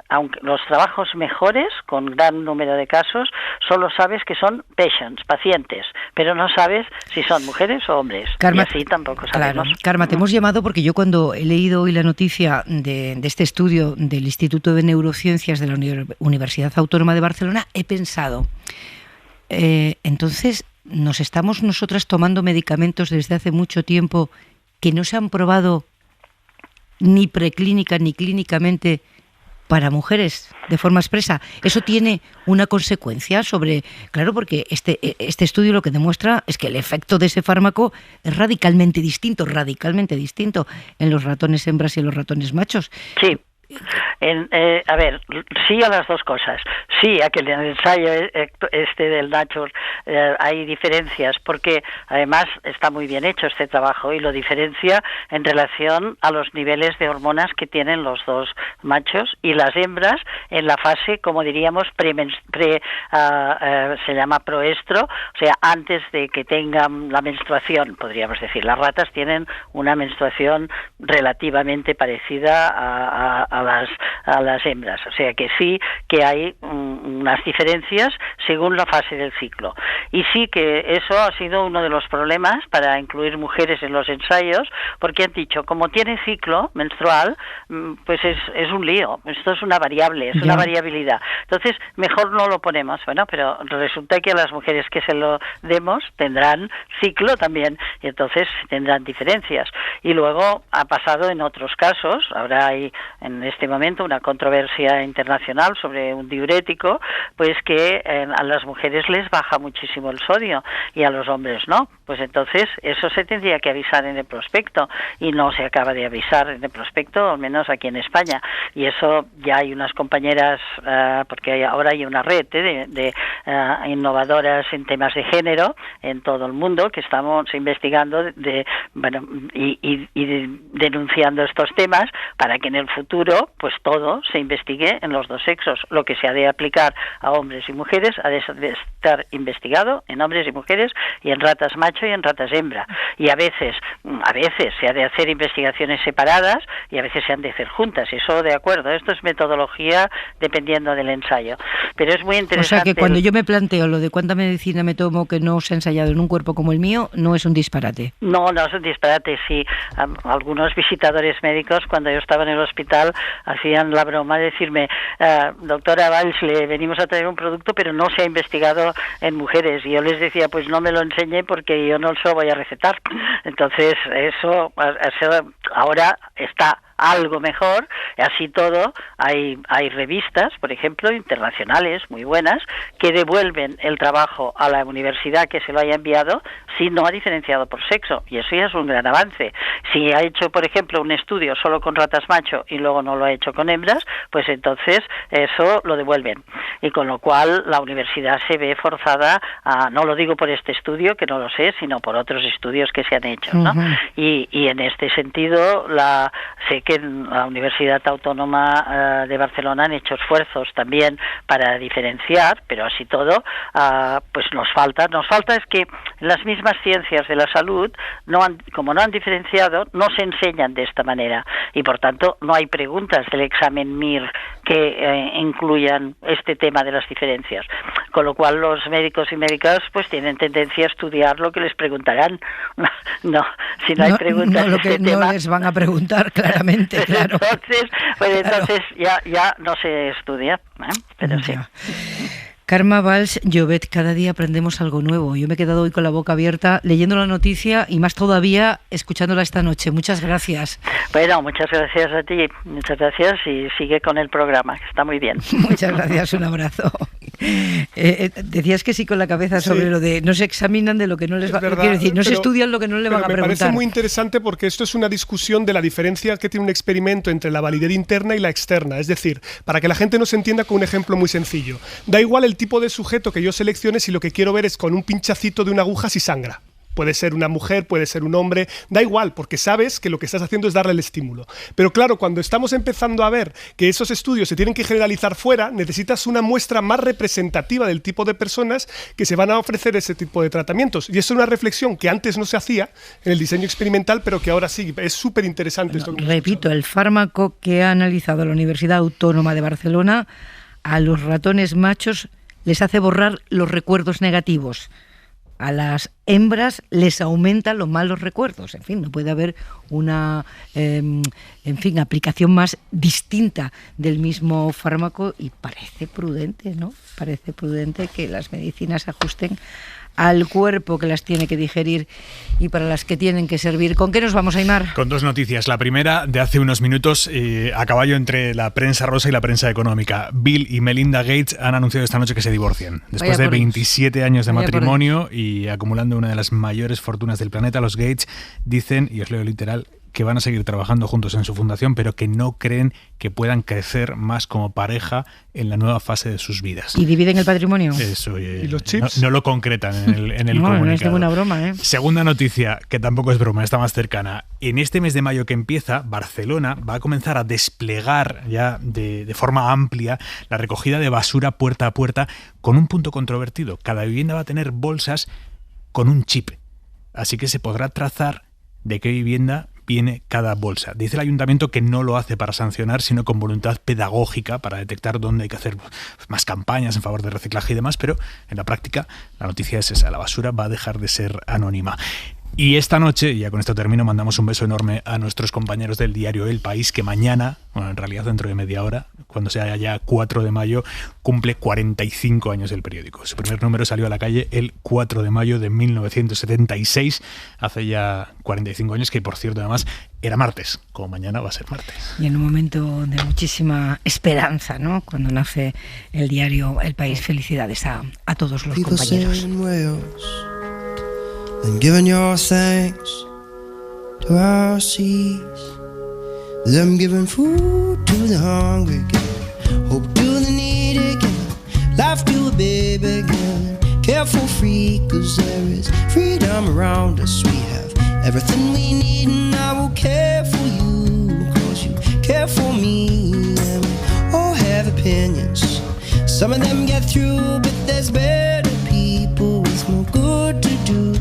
aunque los trabajos mejores, con gran número de casos, solo sabes que son patients, pacientes, pero no sabes si son mujeres o hombres. Carme, y así tampoco sabemos. Claro. Carme, te hemos llamado porque yo, cuando he leído hoy la noticia de este estudio del Instituto de Neurociencias de la Universidad Autónoma de Barcelona, he pensado, entonces, ¿nos estamos nosotras tomando medicamentos desde hace mucho tiempo que no se han probado ni preclínica ni clínicamente para mujeres de forma expresa? Eso tiene una consecuencia sobre... Claro, porque este estudio lo que demuestra es que el efecto de ese fármaco es radicalmente distinto en los ratones hembras y en los ratones machos. Sí. A ver, sí a las dos cosas. Sí a que en el ensayo del Nature hay diferencias, porque además está muy bien hecho este trabajo y lo diferencia en relación a los niveles de hormonas que tienen los dos machos y las hembras en la fase, como diríamos, se llama proestro, o sea, antes de que tengan la menstruación, podríamos decir. Las ratas tienen una menstruación relativamente parecida a las hembras, o sea que sí que hay unas diferencias según la fase del ciclo. Y sí que eso ha sido uno de los problemas para incluir mujeres en los ensayos, porque han dicho, como tiene ciclo menstrual, pues es un lío, esto es una variable, es una variabilidad. Entonces, mejor no lo ponemos. Bueno, pero resulta que las mujeres que se lo demos tendrán ciclo también, y entonces tendrán diferencias. Y luego ha pasado en otros casos, ahora hay en este momento una controversia internacional sobre un diurético, pues que a las mujeres les baja muchísimo el sodio y a los hombres no. Pues entonces eso se tendría que avisar en el prospecto y no se acaba de avisar en el prospecto, al menos aquí en España. Y eso ya hay unas compañeras, porque ahora hay una red de innovadoras en temas de género en todo el mundo que estamos investigando y denunciando estos temas para que en el futuro pues todo se investigue en los dos sexos. Lo que se ha de aplicar a hombres y mujeres ha de estar investigado en hombres y mujeres y en ratas macho y en ratas hembra. Y a veces se ha de hacer investigaciones separadas y a veces se han de hacer juntas. Eso de acuerdo, esto es metodología dependiendo del ensayo. Pero es muy interesante. O sea que cuando yo me planteo lo de cuánta medicina me tomo que no se ha ensayado en un cuerpo como el mío, no es un disparate. No es un disparate, sí. Algunos visitadores médicos, cuando yo estaba en el hospital, hacían la broma de decirme, doctora Valls, le venimos a traer un producto, pero no se ha investigado en mujeres. Y yo les decía, pues no me lo enseñe porque yo no se lo voy a recetar. Entonces, eso ahora está algo mejor, así todo, hay revistas, por ejemplo, internacionales muy buenas, que devuelven el trabajo a la universidad que se lo haya enviado si no ha diferenciado por sexo, y eso ya es un gran avance. Si ha hecho, por ejemplo, un estudio solo con ratas macho y luego no lo ha hecho con hembras, pues entonces eso lo devuelven, y con lo cual la universidad se ve forzada a, no lo digo por este estudio, que no lo sé, sino por otros estudios que se han hecho, ¿no? Y en este sentido, sé que en la Universidad Autónoma de Barcelona han hecho esfuerzos también para diferenciar, pero así todo, pues nos falta es que las mismas ciencias de la salud, como no han diferenciado, no se enseñan de esta manera, y por tanto no hay preguntas del examen MIR que incluyan este tema de las diferencias, con lo cual los médicos y médicas pues tienen tendencia a estudiar lo que les preguntarán. Si no hay preguntas de este tema, no les van a preguntar claramente, claro. Entonces ya no se estudia, pero sí. Carme Valls Llobet, cada día aprendemos algo nuevo. Yo me he quedado hoy con la boca abierta leyendo la noticia y más todavía escuchándola esta noche. Muchas gracias. Bueno, muchas gracias a ti. Muchas gracias y sigue con el programa, que está muy bien. Muchas gracias, un abrazo. Decías que sí con la cabeza sobre lo de no se examinan de lo que no les va a preguntar. Quiero decir, no se estudian lo que no le van a preguntar. Me parece muy interesante porque esto es una discusión de la diferencia que tiene un experimento entre la validez interna y la externa. Es decir, para que la gente nos entienda con un ejemplo muy sencillo. Da igual el tipo de sujeto que yo seleccione si lo que quiero ver es con un pinchacito de una aguja si sangra. Puede ser una mujer, puede ser un hombre, da igual, porque sabes que lo que estás haciendo es darle el estímulo. Pero claro, cuando estamos empezando a ver que esos estudios se tienen que generalizar fuera, necesitas una muestra más representativa del tipo de personas que se van a ofrecer ese tipo de tratamientos. Y eso es una reflexión que antes no se hacía en el diseño experimental, pero que ahora sí. Es súper interesante. Repito, el fármaco que ha analizado la Universidad Autónoma de Barcelona a los ratones machos les hace borrar los recuerdos negativos. A las hembras les aumentan los malos recuerdos. En fin, no puede haber una aplicación más distinta del mismo fármaco y parece prudente, ¿no? Parece prudente que las medicinas se ajusten al cuerpo que las tiene que digerir y para las que tienen que servir. ¿Con qué nos vamos, Aimar? Con dos noticias. La primera, de hace unos minutos, a caballo entre la prensa rosa y la prensa económica. Bill y Melinda Gates han anunciado esta noche que se divorcian. Después de 27 años de matrimonio y acumulando una de las mayores fortunas del planeta, los Gates dicen, y os leo literal, que van a seguir trabajando juntos en su fundación, pero que no creen que puedan crecer más como pareja en la nueva fase de sus vidas. ¿Y dividen el patrimonio? Eso, ¿y los chips? No lo concretan en el comunicado. No es ninguna broma, ¿eh? Segunda noticia, que tampoco es broma, está más cercana. En este mes de mayo que empieza, Barcelona va a comenzar a desplegar ya de forma amplia la recogida de basura puerta a puerta con un punto controvertido. Cada vivienda va a tener bolsas con un chip, así que se podrá trazar de qué vivienda viene cada bolsa. Dice el ayuntamiento que no lo hace para sancionar, sino con voluntad pedagógica para detectar dónde hay que hacer más campañas en favor del reciclaje y demás, pero en la práctica la noticia es esa: la basura va a dejar de ser anónima. Y esta noche, y ya con esto termino, mandamos un beso enorme a nuestros compañeros del diario El País, que mañana, bueno, en realidad dentro de media hora, cuando sea ya 4 de mayo, cumple 45 años el periódico. Su primer número salió a la calle el 4 de mayo de 1976, hace ya 45 años, que por cierto además era martes, como mañana va a ser martes. Y en un momento de muchísima esperanza, ¿no?, cuando nace el diario El País. Felicidades a todos los compañeros. And giving your thanks to our seas, them giving food to the hungry, giving hope to the needy, giving life to a baby, giving care for free, 'cause there is freedom around us. We have everything we need, and I will care for you, 'cause you care for me. And we all have opinions, some of them get through, but there's better people with more good to do.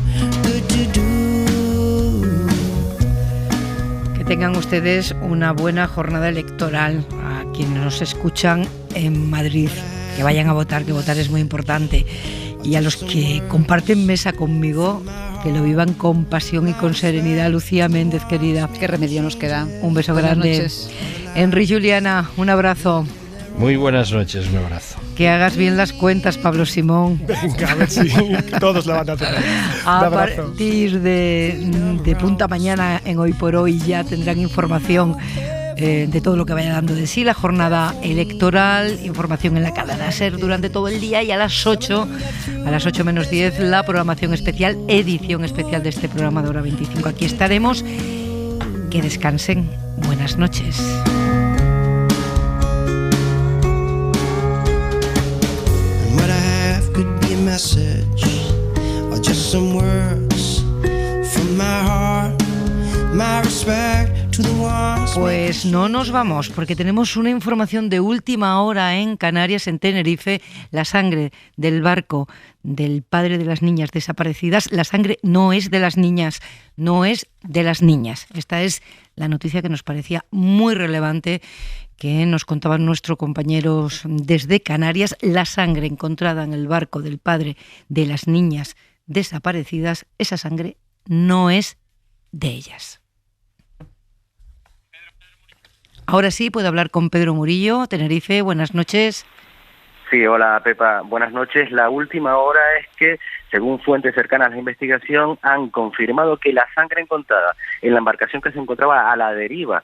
Tengan ustedes una buena jornada electoral. A quienes nos escuchan en Madrid, que vayan a votar, que votar es muy importante. Y a los que comparten mesa conmigo, que lo vivan con pasión y con serenidad. Lucía Méndez, querida. ¿Qué remedio nos queda? Un beso Buenas grande. Noches. Enri Juliana, un abrazo. Muy buenas noches, un abrazo. Que hagas bien las cuentas, Pablo Simón. Venga, a ver si todos la van a hacer. A partir de punta mañana en Hoy por Hoy ya tendrán información de todo lo que vaya dando de sí la jornada electoral, información en la cadena SER durante todo el día, y a las 8 menos 10 la programación especial, edición especial de este programa de Hora 25. Aquí estaremos. Que descansen. Buenas noches. Message or just some words from my heart, my respect to the ones. Pues no nos vamos, porque tenemos una información de última hora en Canarias, en Tenerife. La sangre del barco del padre de las niñas desaparecidas, la sangre no es de las niñas, no es de las niñas. Esta es la noticia que nos parecía muy relevante, que nos contaban nuestros compañeros desde Canarias. La sangre encontrada en el barco del padre de las niñas desaparecidas, esa sangre no es de ellas. Ahora sí, puedo hablar con Pedro Murillo, Tenerife. Buenas noches. Sí, hola Pepa, buenas noches. La última hora es que, según fuentes cercanas a la investigación, han confirmado que la sangre encontrada en la embarcación que se encontraba a la deriva,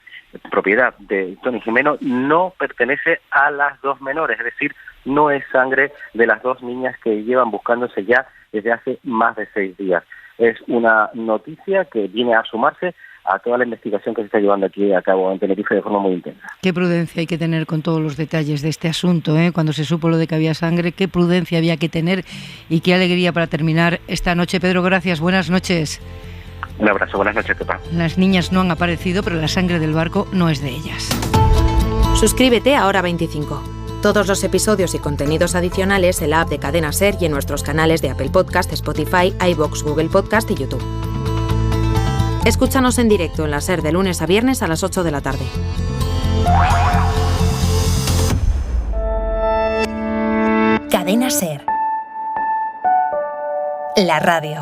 propiedad de Tony Jimeno, no pertenece a las dos menores, es decir, no es sangre de las dos niñas que llevan buscándose ya desde hace más de 6 días. Es una noticia que viene a sumarse a toda la investigación que se está llevando aquí a cabo en Tenerife de forma muy intensa. Qué prudencia hay que tener con todos los detalles de este asunto, ¿eh? Cuando se supo lo de que había sangre, qué prudencia había que tener, y qué alegría para terminar esta noche. Pedro, gracias, buenas noches. Un abrazo, buenas noches, Pepa. Las niñas no han aparecido, pero la sangre del barco no es de ellas. Suscríbete a Hora 25. Todos los episodios y contenidos adicionales en la app de Cadena SER y en nuestros canales de Apple Podcast, Spotify, iVoox, Google Podcast y YouTube. Escúchanos en directo en la SER de lunes a viernes a las 8 de la tarde. Cadena SER. La radio.